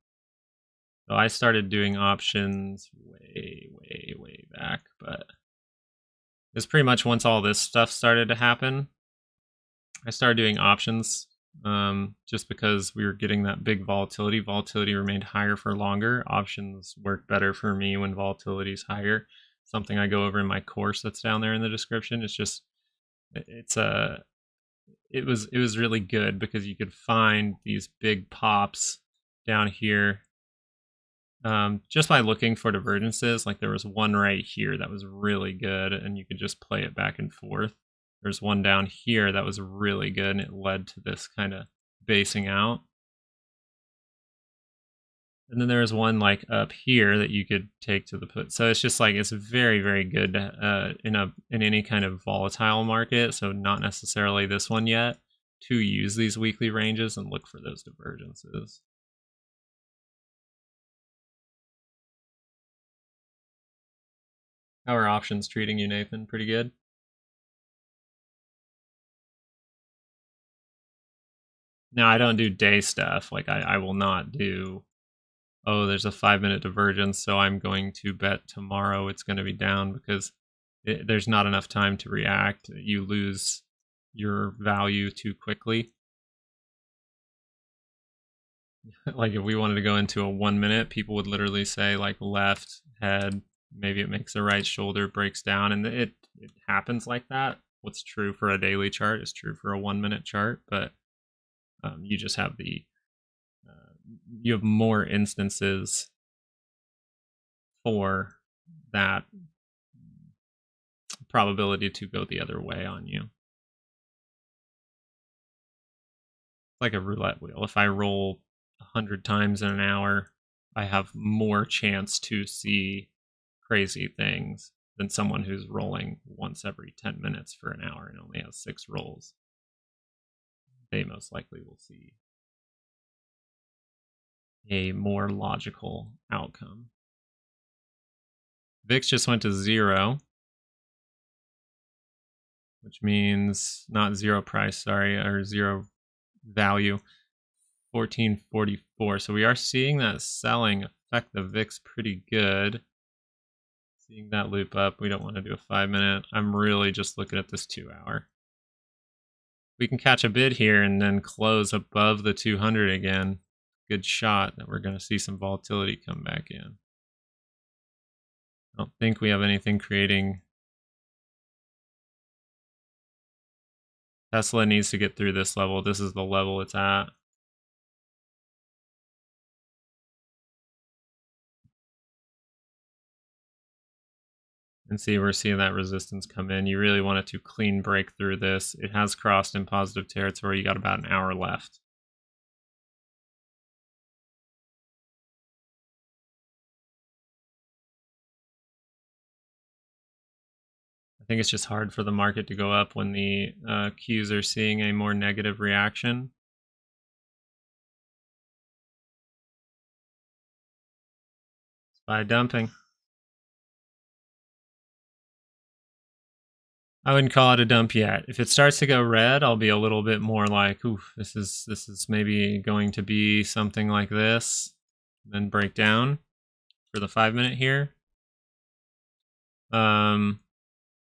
So I started doing options way back, but it's pretty much once all this stuff started to happen, I started doing options just because we were getting that big volatility. Volatility remained higher for longer. Options work better for me when volatility is higher. Something I go over in my course that's down there in the description. It's just, it's a, it was really good because you could find these big pops down here just by looking for divergences. Like there was one right here that was really good, and you could just play it back and forth. There's one down here that was really good, and it led to this kind of basing out. And then there's one like up here that you could take to the put. So it's just like, it's very good in any kind of volatile market. So not necessarily this one yet, to use these weekly ranges and look for those divergences. How are options treating you, Nathan? Pretty good? Now, I don't do day stuff. Like, I will not do, oh, there's a 5-minute divergence, so I'm going to bet tomorrow it's going to be down, because there's not enough time to react. You lose your value too quickly. Like, if we wanted to go into a 1 minute, people would literally say, like, left, head, maybe it makes a right shoulder, breaks down, and it happens like that. What's true for a daily chart is true for a 1 minute chart, but you just have you have more instances for that probability to go the other way on you. Like a roulette wheel. If I roll 100 times in an hour, I have more chance to see crazy things than someone who's rolling once every 10 minutes for an hour and only has 6 rolls. They most likely will see a more logical outcome. VIX just went to 0, which means not 0 price, sorry, or 0 value, 1444. So we are seeing that selling affect the VIX pretty good. Seeing that loop up. We don't want to do a 5 minute. I'm really just looking at this 2 hour. We can catch a bid here and then close above the 200 again. Good shot that we're going to see some volatility come back in. I don't think we have anything creating. Tesla needs to get through this level. This is the level it's at. And see, we're seeing that resistance come in. You really want it to clean break through this. It has crossed in positive territory. You got about an hour left. I think it's just hard for the market to go up when the Qs are seeing a more negative reaction. Buy dumping. I wouldn't call it a dump yet. If it starts to go red, I'll be a little bit more like, oof, this is maybe going to be something like this. Then break down for the 5 minute here. Same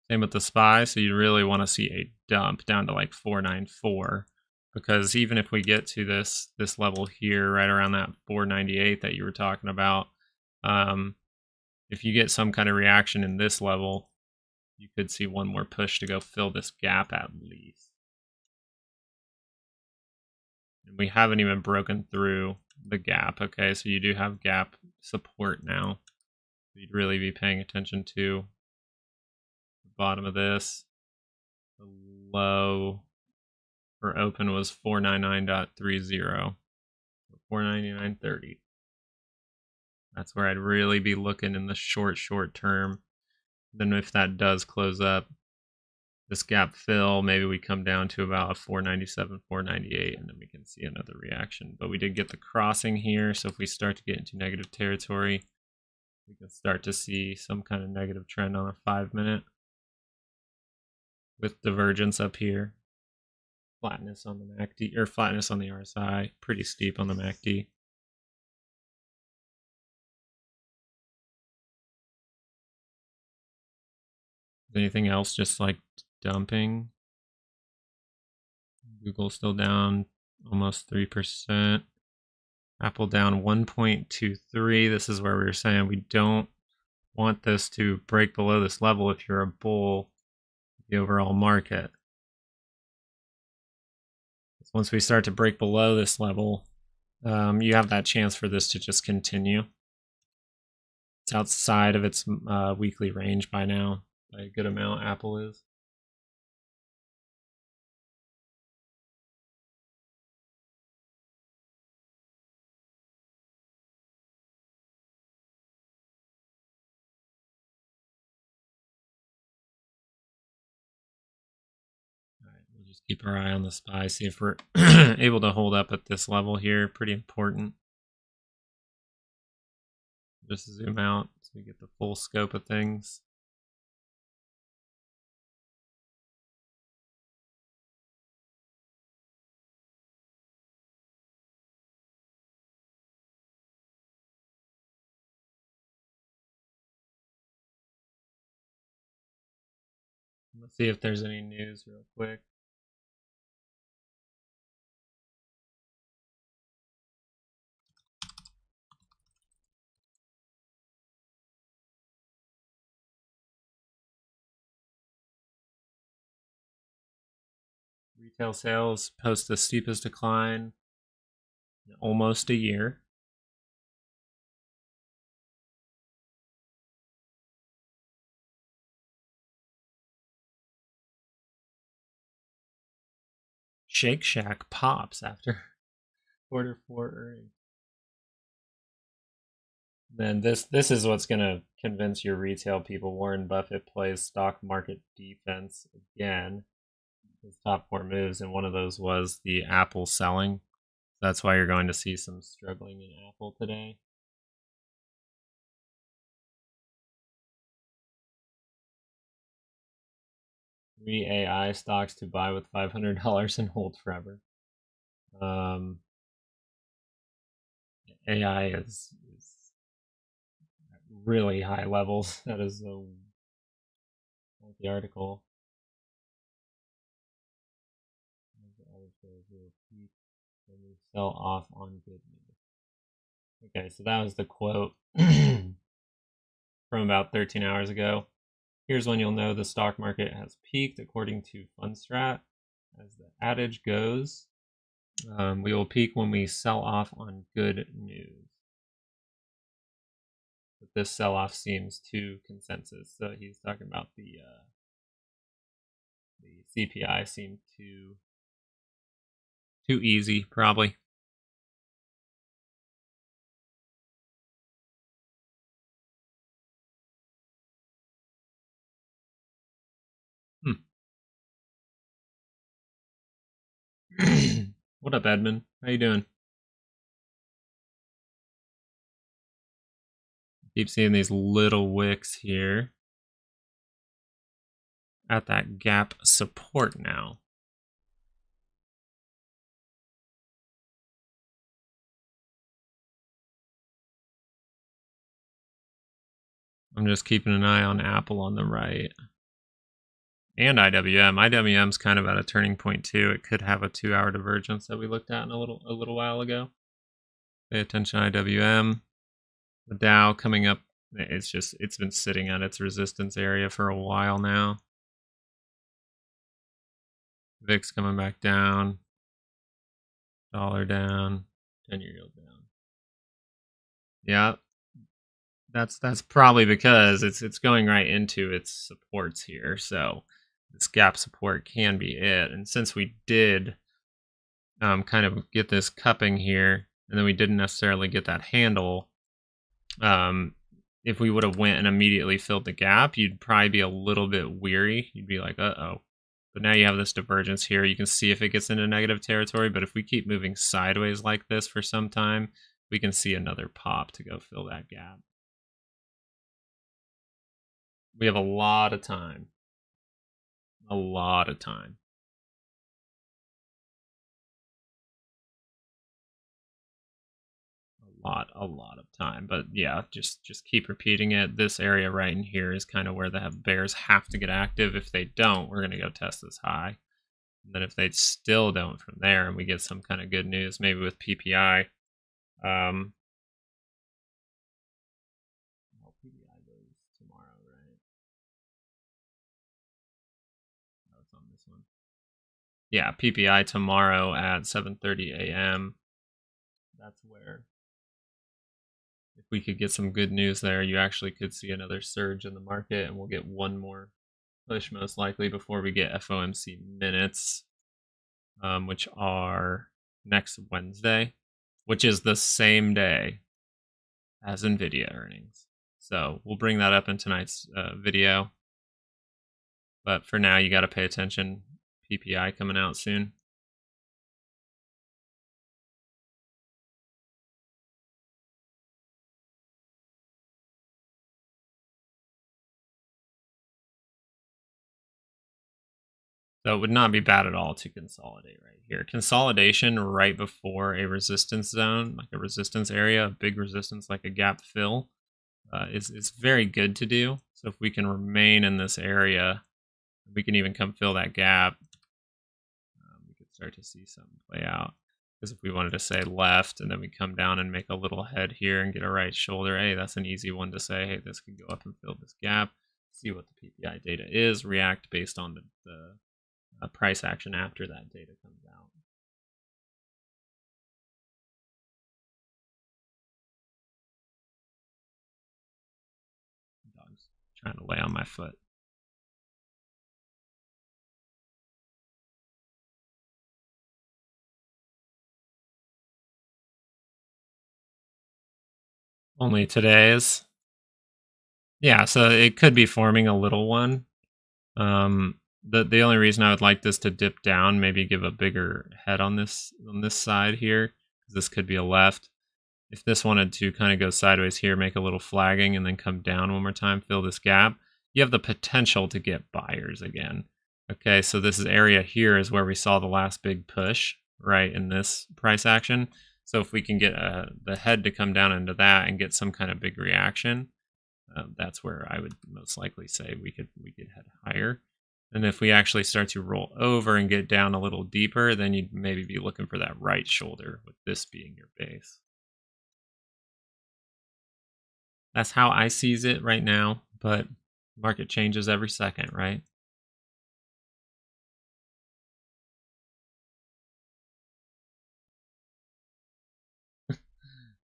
with the SPY. So you really want to see a dump down to like 494, because even if we get to this level here, right around that 498 that you were talking about, if you get some kind of reaction in this level, you could see one more push to go fill this gap at least. And we haven't even broken through the gap. Okay, so you do have gap support now. You'd really be paying attention to the bottom of this. The low for open was 499.30, 499.30. That's where I'd really be looking in the short term. Then if that does close up, this gap fill, maybe we come down to about a 497, 498, and then we can see another reaction. But we did get the crossing here, so if we start to get into negative territory, we can start to see some kind of negative trend on a 5 minute with divergence up here. Flatness on the MACD, or flatness on the RSI, pretty steep on the MACD. Anything else just like dumping? Google still down almost 3%. Apple down 1.23. This is where we were saying we don't want this to break below this level if you're a bull, the overall market. Once we start to break below this level, you have that chance for this to just continue. It's outside of its weekly range by now, by a good amount. Apple is. We'll just keep our eye on the SPY, see if we're able to hold up at this level here. Pretty important. Just zoom out so we get the full scope of things. Let's see if there's any news real quick. Retail sales post the steepest decline in almost a year. Shake Shack pops after quarter 4 earnings. Then this is what's going to convince your retail people. Warren Buffett plays stock market defense again. His top 4 moves, and one of those was the Apple selling. That's why you're going to see some struggling in Apple today. 3 AI stocks to buy with $500 and hold forever. AI is at really high levels. That is the article. When we sell off on good news. Okay, so that was the quote from about 13 hours ago. Here's when you'll know the stock market has peaked, according to Fundstrat. As the adage goes, we will peak when we sell off on good news. But this sell-off seems too consensus. So he's talking about the CPI seemed too easy, probably. What up, Edmund? How you doing? Keep seeing these little wicks here at that gap support now. I'm just keeping an eye on Apple on the right. And IWM. IWM's kind of at a turning point too. It could have a 2-hour divergence that we looked at in a little while ago. Pay attention, IWM. The Dow coming up. It's been sitting at its resistance area for a while now. VIX coming back down. Dollar down. 10-year yield down. Yeah. That's probably because it's going right into its supports here. So this gap support can be it. And since we did kind of get this cupping here, and then we didn't necessarily get that handle, if we would have went and immediately filled the gap, you'd probably be a little bit weary. You'd be like, uh-oh. But now you have this divergence here. You can see if it gets into negative territory, but if we keep moving sideways like this for some time, we can see another pop to go fill that gap. We have a lot of time. A lot of time. A lot of time. But yeah, just keep repeating it. This area right in here is kind of where the bears have to get active. If they don't, we're going to go test this high. And then if they still don't from there and we get some kind of good news, maybe with PPI, PPI goes tomorrow, right? Oh, it's on this one. Yeah, PPI tomorrow at 7:30 a.m. That's where, if we could get some good news there, you actually could see another surge in the market, and we'll get one more push most likely before we get FOMC minutes, which are next Wednesday, which is the same day as NVDA earnings. So we'll bring that up in tonight's video. But for now, you got to pay attention. PPI coming out soon. So it would not be bad at all to consolidate right here. Consolidation right before a resistance zone, like a resistance area, a big resistance like a gap fill, is very good to do. So if we can remain in this area, we can even come fill that gap. We could start to see something play out. Because if we wanted to say left and then we come down and make a little head here and get a right shoulder, hey, that's an easy one to say, hey, this could go up and fill this gap. See what the PPI data is, react based on the price action after that data comes out. Dog's trying to lay on my foot. Only today's. Yeah, so it could be forming a little one. The only reason I would like this to dip down, maybe give a bigger head on this side here, because this could be a left. If this wanted to kind of go sideways here, make a little flagging, and then come down one more time, fill this gap, you have the potential to get buyers again. Okay, so this area here is where we saw the last big push, right, in this price action. So if we can get the head to come down into that and get some kind of big reaction, that's where I would most likely say we could head higher. And if we actually start to roll over and get down a little deeper, then you'd maybe be looking for that right shoulder, with this being your base. That's how I sees it right now, but market changes every second, right?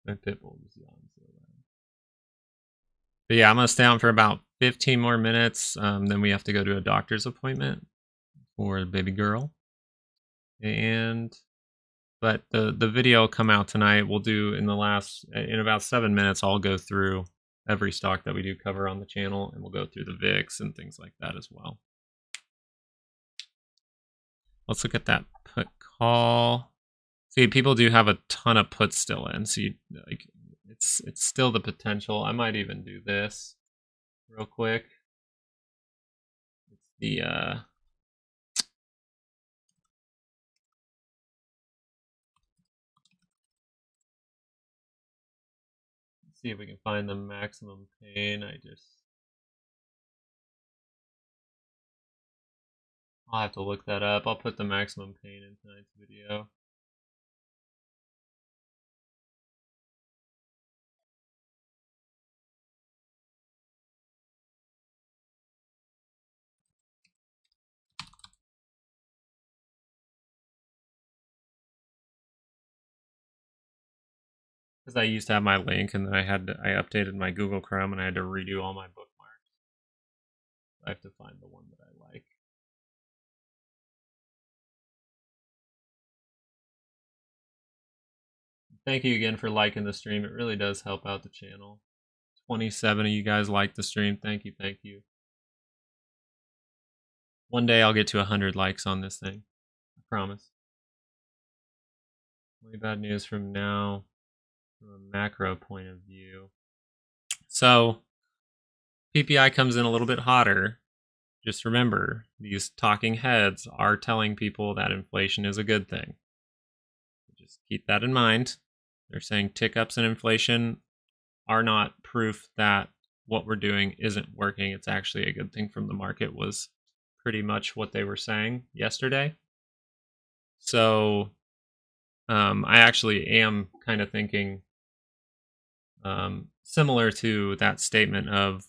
My pit bull just yawned so loud. But yeah, I'm gonna stay on for about 15 more minutes. Then we have to go to a doctor's appointment for the baby girl. But the video will come out tonight. We'll do in about 7 minutes. I'll go through every stock that we do cover on the channel, and we'll go through the VIX and things like that as well. Let's look at that put call. See, people do have a ton of puts still in. So it's still the potential. I might even do this real quick. It's the let's see if we can find the maximum pain. I'll have to look that up. I'll put the maximum pain in tonight's video. Because I used to have my link, and then I updated my Google Chrome, and I had to redo all my bookmarks. I have to find the one that I like. Thank you again for liking the stream. It really does help out the channel. 27 of you guys like the stream. Thank you, thank you. One day I'll get to 100 likes on this thing. I promise. Only bad news from now, from a macro point of view. So, PPI comes in a little bit hotter. Just remember, these talking heads are telling people that inflation is a good thing. Just keep that in mind. They're saying tick ups in inflation are not proof that what we're doing isn't working. It's actually a good thing from the market, was pretty much what they were saying yesterday. So I actually am kind of thinking similar to that statement of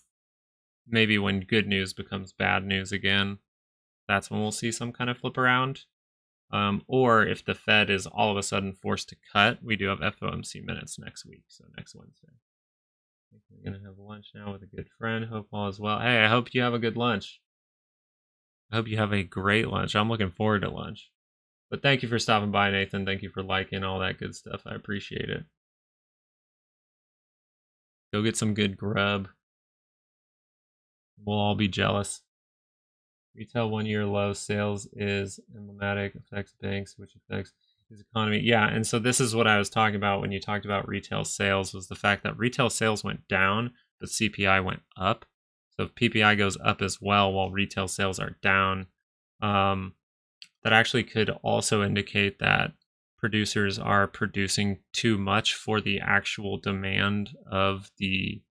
maybe when good news becomes bad news again, that's when we'll see some kind of flip around. Or if the Fed is all of a sudden forced to cut, we do have FOMC minutes next week, so next Wednesday. We're going to have lunch now with a good friend. Hope all is well. Hey, I hope you have a good lunch. I hope you have a great lunch. I'm looking forward to lunch. But thank you for stopping by, Nathan. Thank you for liking all that good stuff. I appreciate it. Go get some good grub. We'll all be jealous. Retail 1 year low sales is emblematic, affects banks, which affects his economy. Yeah, and so this is what I was talking about when you talked about retail sales, was the fact that retail sales went down, but CPI went up. So if PPI goes up as well while retail sales are down, that actually could also indicate that producers are producing too much for the actual demand of the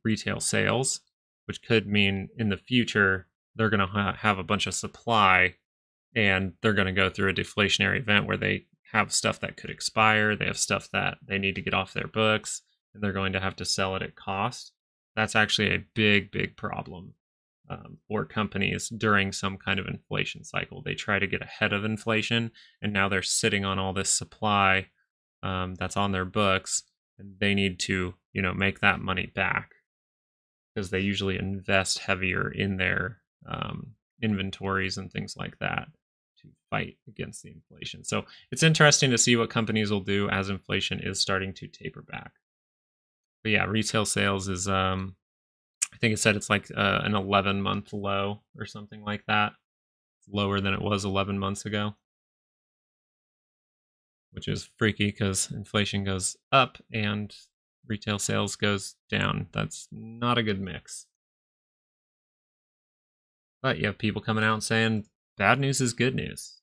retail sales, which could mean in the future they're going to have a bunch of supply and they're going to go through a deflationary event where they have stuff that could expire, they have stuff that they need to get off their books, and they're going to have to sell it at cost. That's actually a big, big problem for companies during some kind of inflation cycle. They try to get ahead of inflation, and now they're sitting on all this supply that's on their books, and they need to, make that money back, because they usually invest heavier in their inventories and things like that to fight against the inflation. So it's interesting to see what companies will do as inflation is starting to taper back. But yeah, retail sales is, I think it said it's like an 11-month low or something like that. It's lower than it was 11 months ago, which is freaky because inflation goes up and retail sales goes down. That's not a good mix. But you have people coming out and saying bad news is good news,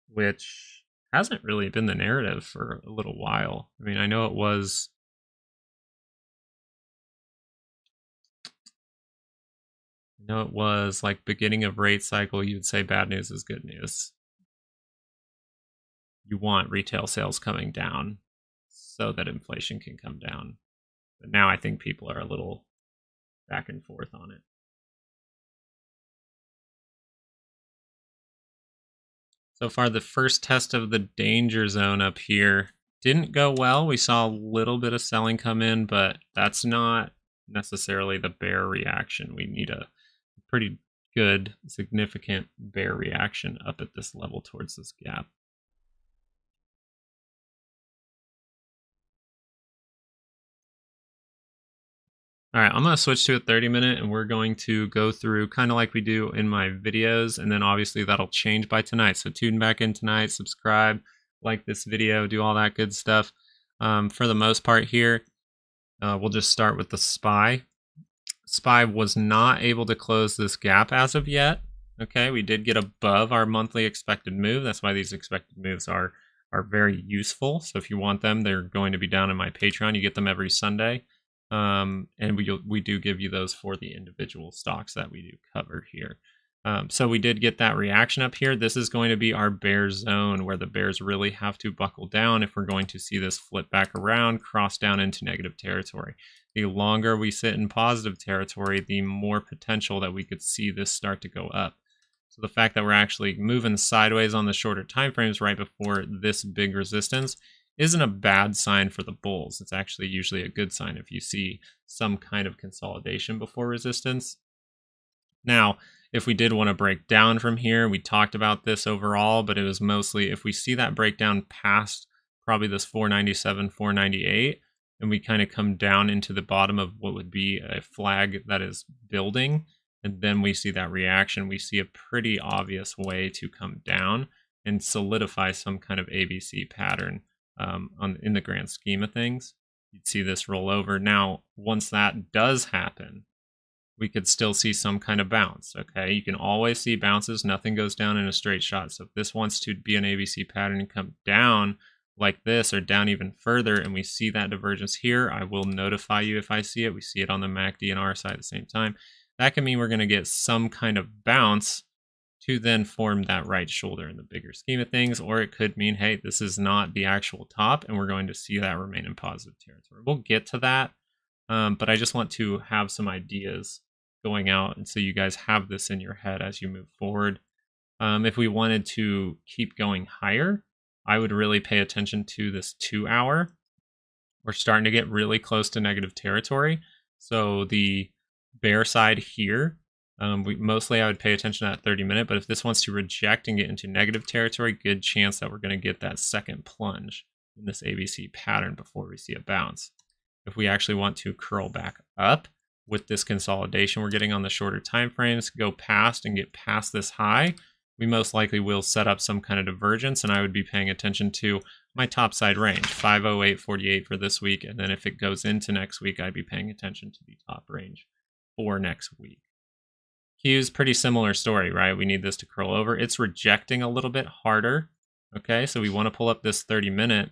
which hasn't really been the narrative for a little while. I mean, I know it was like beginning of rate cycle, you'd say bad news is good news. You want retail sales coming down so that inflation can come down. But now I think people are a little back and forth on it. So far, the first test of the danger zone up here didn't go well. We saw a little bit of selling come in, but that's not necessarily the bear reaction. We need a pretty good, significant bear reaction up at this level towards this gap. All right, I'm going to switch to a 30-minute, and we're going to go through kind of like we do in my videos, and then obviously that'll change by tonight. So tune back in tonight, subscribe. like this video, do all that good stuff. For the most part here, we'll just start with the SPY. SPY was not able to close this gap as of yet. Okay, we did get above our monthly expected move. That's why these expected moves are very useful. So if you want them, they're going to be down in my Patreon. You get them every Sunday. And we do give you those for the individual stocks that we do cover here. So we did get that reaction up here. This is going to be our bear zone where the bears really have to buckle down if we're going to see this flip back around, cross down into negative territory. The longer we sit in positive territory, the more potential that we could see this start to go up. So the fact that we're actually moving sideways on the shorter time frames right before this big resistance isn't a bad sign for the bulls. It's actually usually a good sign if you see some kind of consolidation before resistance. Now, if we did want to break down from here, we talked about this overall, but it was mostly if we see that breakdown past probably this 497, 498, and we kind of come down into the bottom of what would be a flag that is building, and then we see that reaction, we see a pretty obvious way to come down and solidify some kind of ABC pattern in the grand scheme of things. You'd see this roll over. Now, once that does happen, we could still see some kind of bounce, okay? You can always see bounces. Nothing goes down in a straight shot. So if this wants to be an ABC pattern and come down like this or down even further, and we see that divergence here, I will notify you if I see it. We see it on the MACD and RSI at the same time. That can mean we're going to get some kind of bounce to then form that right shoulder in the bigger scheme of things, or it could mean, hey, this is not the actual top, and we're going to see that remain in positive territory. We'll get to that, but I just want to have some ideas going out, and so you guys have this in your head as you move forward. If we wanted to keep going higher, I would really pay attention to this 2 hour. We're starting to get really close to negative territory. So the bear side here, mostly I would pay attention to that 30-minute, but if this wants to reject and get into negative territory, good chance that we're going to get that second plunge in this ABC pattern before we see a bounce. If we actually want to curl back up with this consolidation we're getting on the shorter time frames, go past and get past this high, we most likely will set up some kind of divergence, and I would be paying attention to my top side range, 508.48 for this week, and then if it goes into next week, I'd be paying attention to the top range for next week. Q's pretty similar story, right? We need this to curl over. It's rejecting a little bit harder, okay? So we want to pull up this 30-minute.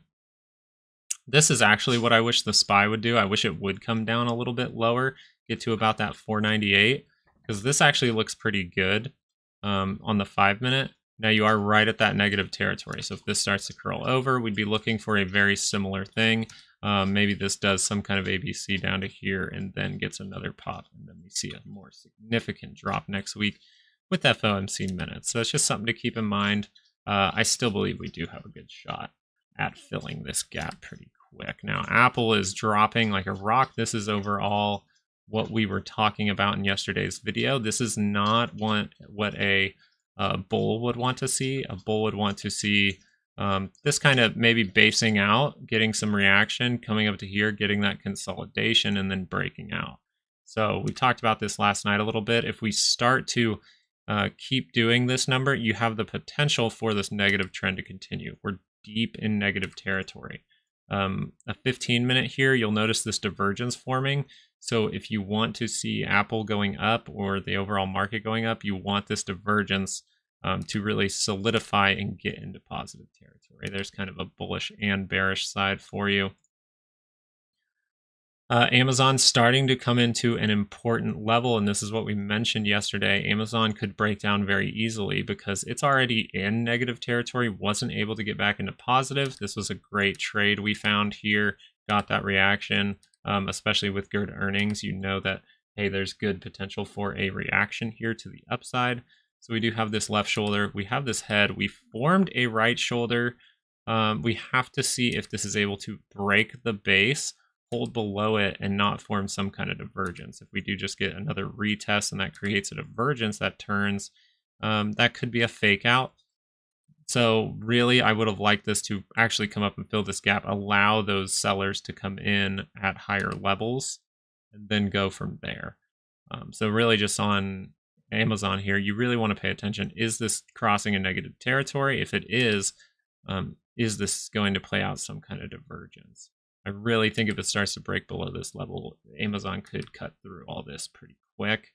This is actually what I wish the SPY would do. I wish it would come down a little bit lower, get to about that 498, because this actually looks pretty good on the 5-minute. Now you are right at that negative territory. So if this starts to curl over, we'd be looking for a very similar thing. Maybe this does some kind of ABC down to here and then gets another pop. And then we see a more significant drop next week with FOMC minutes. So it's just something to keep in mind. I still believe we do have a good shot at filling this gap pretty quick. Now, Apple is dropping like a rock. This is overall what we were talking about in yesterday's video. This is not what a bull would want to see. A bull would want to see this kind of maybe basing out, getting some reaction, coming up to here, getting that consolidation, and then breaking out. So we talked about this last night a little bit. If we start to keep doing this number, you have the potential for this negative trend to continue. We're deep in negative territory. A 15-minute here, you'll notice this divergence forming. So if you want to see Apple going up or the overall market going up, you want this divergence to really solidify and get into positive territory. There's kind of a bullish and bearish side for you. Amazon's starting to come into an important level, and this is what we mentioned yesterday. Amazon could break down very easily because it's already in negative territory, wasn't able to get back into positive. This was a great trade we found here, got that reaction, especially with good earnings. You know that, hey, there's good potential for a reaction here to the upside. So we do have this left shoulder. We have this head. We formed a right shoulder. We have to see if this is able to break the base, hold below it, and not form some kind of divergence. If we do just get another retest and that creates a divergence that turns, that could be a fake out. So really, I would have liked this to actually come up and fill this gap, allow those sellers to come in at higher levels, and then go from there. So really just on Amazon here, you really want to pay attention. Is this crossing a negative territory? If it is, is this going to play out some kind of divergence? I really think if it starts to break below this level, Amazon could cut through all this pretty quick.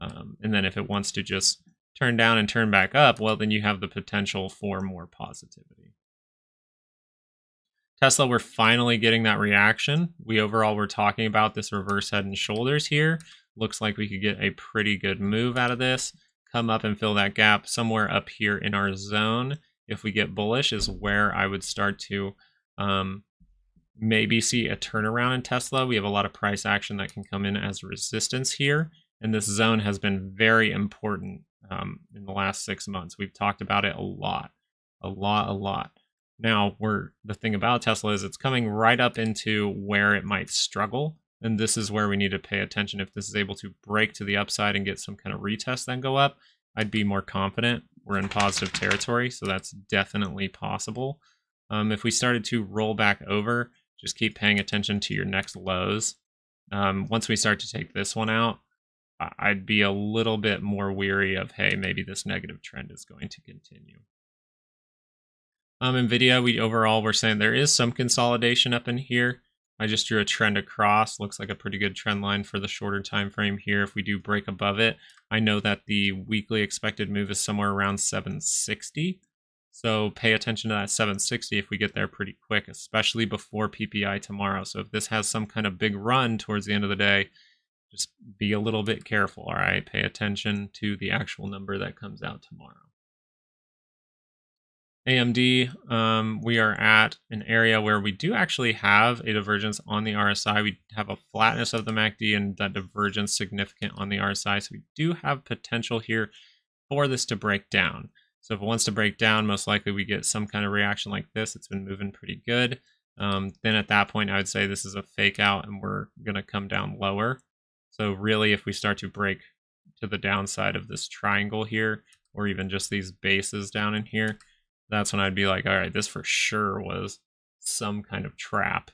And then if it wants to just turn down and turn back up, well, then you have the potential for more positivity. Tesla, we're finally getting that reaction. We overall were talking about this reverse head and shoulders here. Looks like we could get a pretty good move out of this. Come up and fill that gap somewhere up here in our zone. If we get bullish is where I would start to maybe see a turnaround in Tesla. We have a lot of price action that can come in as resistance here. And this zone has been very important in the last 6 months. We've talked about it a lot. Now, the thing about Tesla is it's coming right up into where it might struggle. And this is where we need to pay attention. If this is able to break to the upside and get some kind of retest, then go up, I'd be more confident. We're in positive territory, so that's definitely possible. If we started to roll back over, just keep paying attention to your next lows. Once we start to take this one out, I'd be a little bit more weary of, hey, maybe this negative trend is going to continue. NVDA, we're saying there is some consolidation up in here. I just drew a trend across. Looks like a pretty good trend line for the shorter time frame here. If we do break above it, I know that the weekly expected move is somewhere around 760. So pay attention to that 760 if we get there pretty quick, especially before PPI tomorrow. So if this has some kind of big run towards the end of the day, just be a little bit careful, all right? Pay attention to the actual number that comes out tomorrow. AMD, we are at an area where we do actually have a divergence on the RSI. We have a flatness of the MACD and that divergence significant on the RSI. So we do have potential here for this to break down. So if it wants to break down, most likely we get some kind of reaction like this. It's been moving pretty good. Then at that point, I would say this is a fake out and we're going to come down lower. So really, if we start to break to the downside of this triangle here, or even just these bases down in here, that's when I'd be like, all right, this for sure was some kind of trap.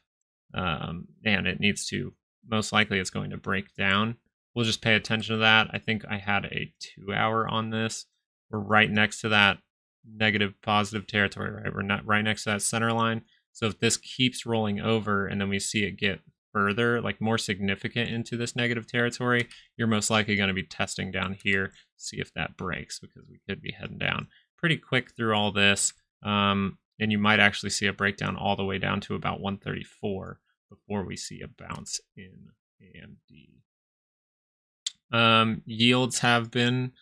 And it needs to, most likely it's going to break down. We'll just pay attention to that. I think I had a 2-hour on this. We're right next to that negative positive territory, right? We're not right next to that center line. So if this keeps rolling over and then we see it get further, like more significant into this negative territory, you're most likely going to be testing down here, see if that breaks, because we could be heading down pretty quick through all this. And you might actually see a breakdown all the way down to about 134 before we see a bounce in AMD. Yields have been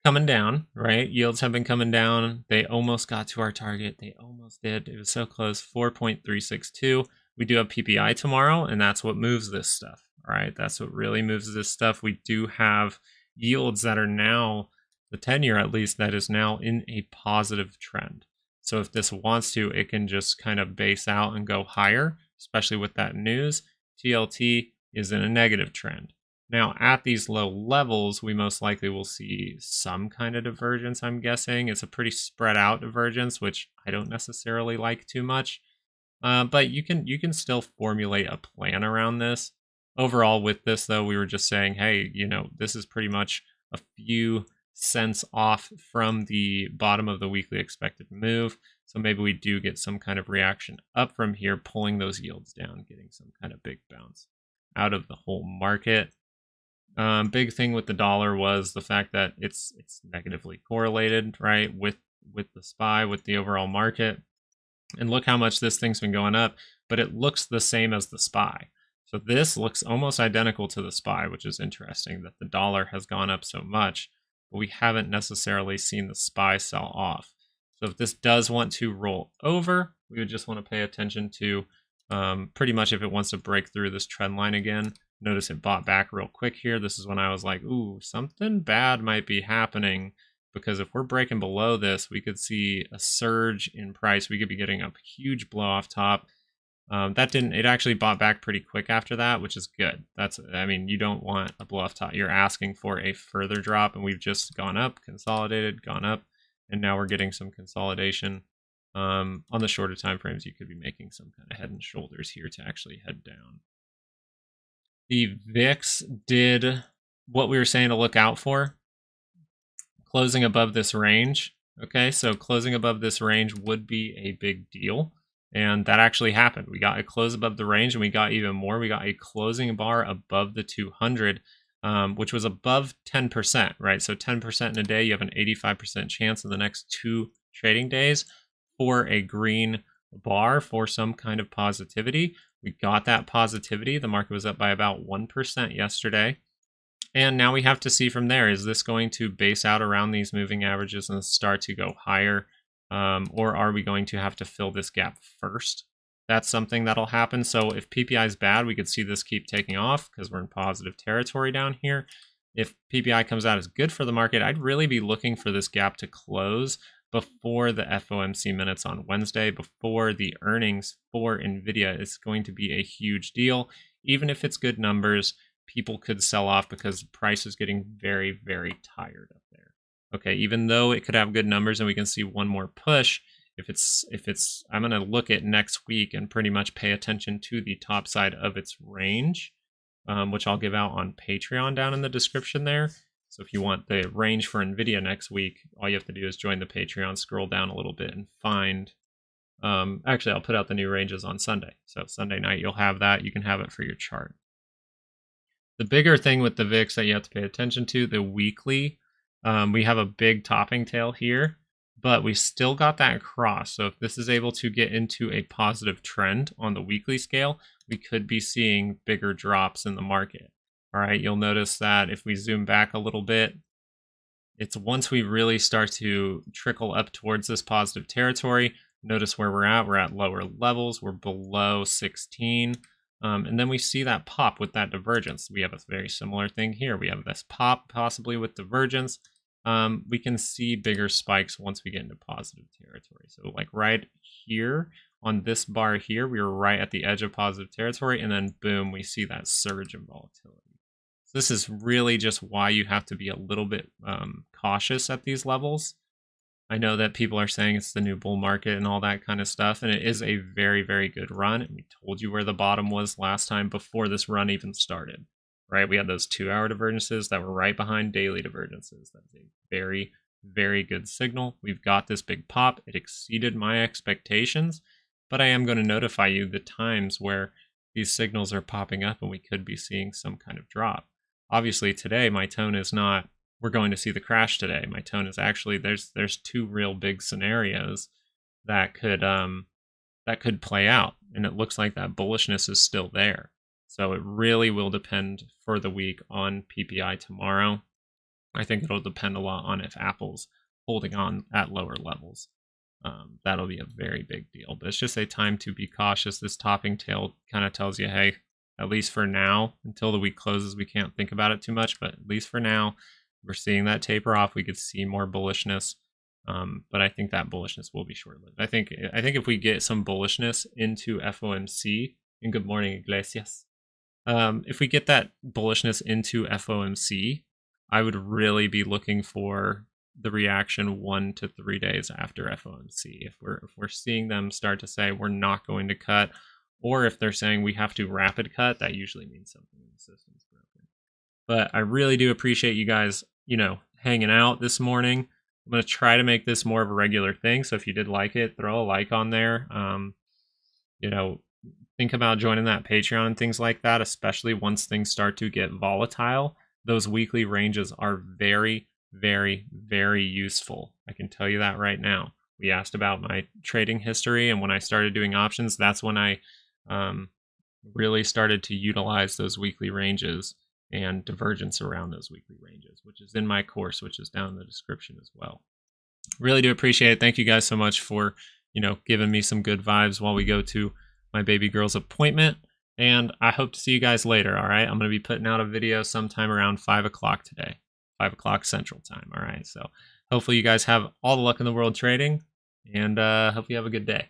coming down, right? Yields have been coming down. They almost got to our target. They almost did. It was so close, 4.362. We do have PPI tomorrow, and that's what moves this stuff, all right? That's what really moves this stuff. We do have yields that are now, the 10-year at least, that is now in a positive trend. So if this wants to, it can just kind of base out and go higher, especially with that news. TLT is in a negative trend. Now, at these low levels, we most likely will see some kind of divergence, I'm guessing. It's a pretty spread out divergence, which I don't necessarily like too much. But you can still formulate a plan around this. Overall, with this, though, we were just saying, hey, this is pretty much a few cents off from the bottom of the weekly expected move. So maybe we do get some kind of reaction up from here, pulling those yields down, getting some kind of big bounce out of the whole market. Big thing with the dollar was the fact that it's negatively correlated, right, with the SPY, with the overall market. And look how much this thing's been going up, but it looks the same as the SPY. So this looks almost identical to the SPY, which is interesting that the dollar has gone up so much, but we haven't necessarily seen the SPY sell off. So if this does want to roll over, we would just want to pay attention to pretty much if it wants to break through this trend line again. Notice it bought back real quick here. This is when I was like, ooh, something bad might be happening, because if we're breaking below this, we could see a surge in price. We could be getting a huge blow off top. It actually bought back pretty quick after that, which is good. You don't want a blow off top. You're asking for a further drop, and we've just gone up, consolidated, gone up, and now we're getting some consolidation. On the shorter time frames, you could be making some kind of head and shoulders here to actually head down. The VIX did what we were saying to look out for. Closing above this range, Okay, so closing above this range would be a big deal. And that actually happened. We got a close above the range, and we got even more. We got a closing bar above the 200, which was above 10%, right? So 10% in a day, you have an 85% chance in the next 2 trading days for a green bar for some kind of positivity. We got that positivity. The market was up by about 1% yesterday. And now we have to see from there, is this going to base out around these moving averages and start to go higher? Or are we going to have to fill this gap first? That's something that'll happen. So if PPI is bad, we could see this keep taking off because we're in positive territory down here. If PPI comes out as good for the market, I'd really be looking for this gap to close before the FOMC minutes on Wednesday, before the earnings for NVIDIA. It's going to be a huge deal. Even if it's good numbers, people could sell off because the price is getting very, very tired up there. Okay, even though it could have good numbers and we can see one more push, if it's I'm going to look at next week and pretty much pay attention to the top side of its range, which I'll give out on Patreon down in the description there. So if you want the range for NVIDIA next week, all you have to do is join the Patreon, scroll down a little bit, and find. Actually, I'll put out the new ranges on Sunday. So Sunday night, you'll have that. You can have it for your chart. The bigger thing with the VIX that you have to pay attention to, the weekly, we have a big topping tail here, but we still got that cross. So if this is able to get into a positive trend on the weekly scale, we could be seeing bigger drops in the market. All right, you'll notice that if we zoom back a little bit, it's once we really start to trickle up towards this positive territory, notice where we're at lower levels, we're below 16. And then we see that pop with that divergence. We have a very similar thing here. We have this pop possibly with divergence. We can see bigger spikes once we get into positive territory. So like right here on this bar here, we were right at the edge of positive territory, and then boom, we see that surge in volatility. So this is really just why you have to be a little bit cautious at these levels. I know that people are saying it's the new bull market and all that kind of stuff, and it is a very, very good run. And we told you where the bottom was last time before this run even started, right? We had those 2-hour divergences that were right behind daily divergences. That's a very, very good signal. We've got this big pop. It exceeded my expectations, but I am going to notify you the times where these signals are popping up and we could be seeing some kind of drop. Obviously, today, my tone is not, we're going to see the crash today. My tone is actually there's 2 real big scenarios that could play out, and it looks like that bullishness is still there. So it really will depend for the week on PPI tomorrow. I think it'll depend a lot on if Apple's holding on at lower levels. That'll be a very big deal. But it's just a time to be cautious. This topping tail kind of tells you, hey, at least for now, until the week closes, we can't think about it too much. But at least for now, we're seeing that taper off. We could see more bullishness, but I think that bullishness will be short-lived. I think if we get some bullishness into FOMC, and good morning, Iglesias. If we get that bullishness into FOMC, I would really be looking for the reaction 1 to 3 days after FOMC. If we're seeing them start to say we're not going to cut, or if they're saying we have to rapid cut, that usually means something in the system is broken. But I really do appreciate you guys, hanging out this morning. I'm going to try to make this more of a regular thing. So if you did like it, throw a like on there. Think about joining that Patreon and things like that, especially once things start to get volatile. Those weekly ranges are very, very, very useful. I can tell you that right now. We asked about my trading history, and when I started doing options, that's when I really started to utilize those weekly ranges and divergence around those weekly ranges, which is in my course, which is down in the description as well. Really do appreciate it. Thank you guys so much for, giving me some good vibes while we go to my baby girl's appointment. And I hope to see you guys later, all right? I'm going to be putting out a video sometime around 5 o'clock today, 5 o'clock Central Time, all right? So hopefully you guys have all the luck in the world trading, and hope you have a good day.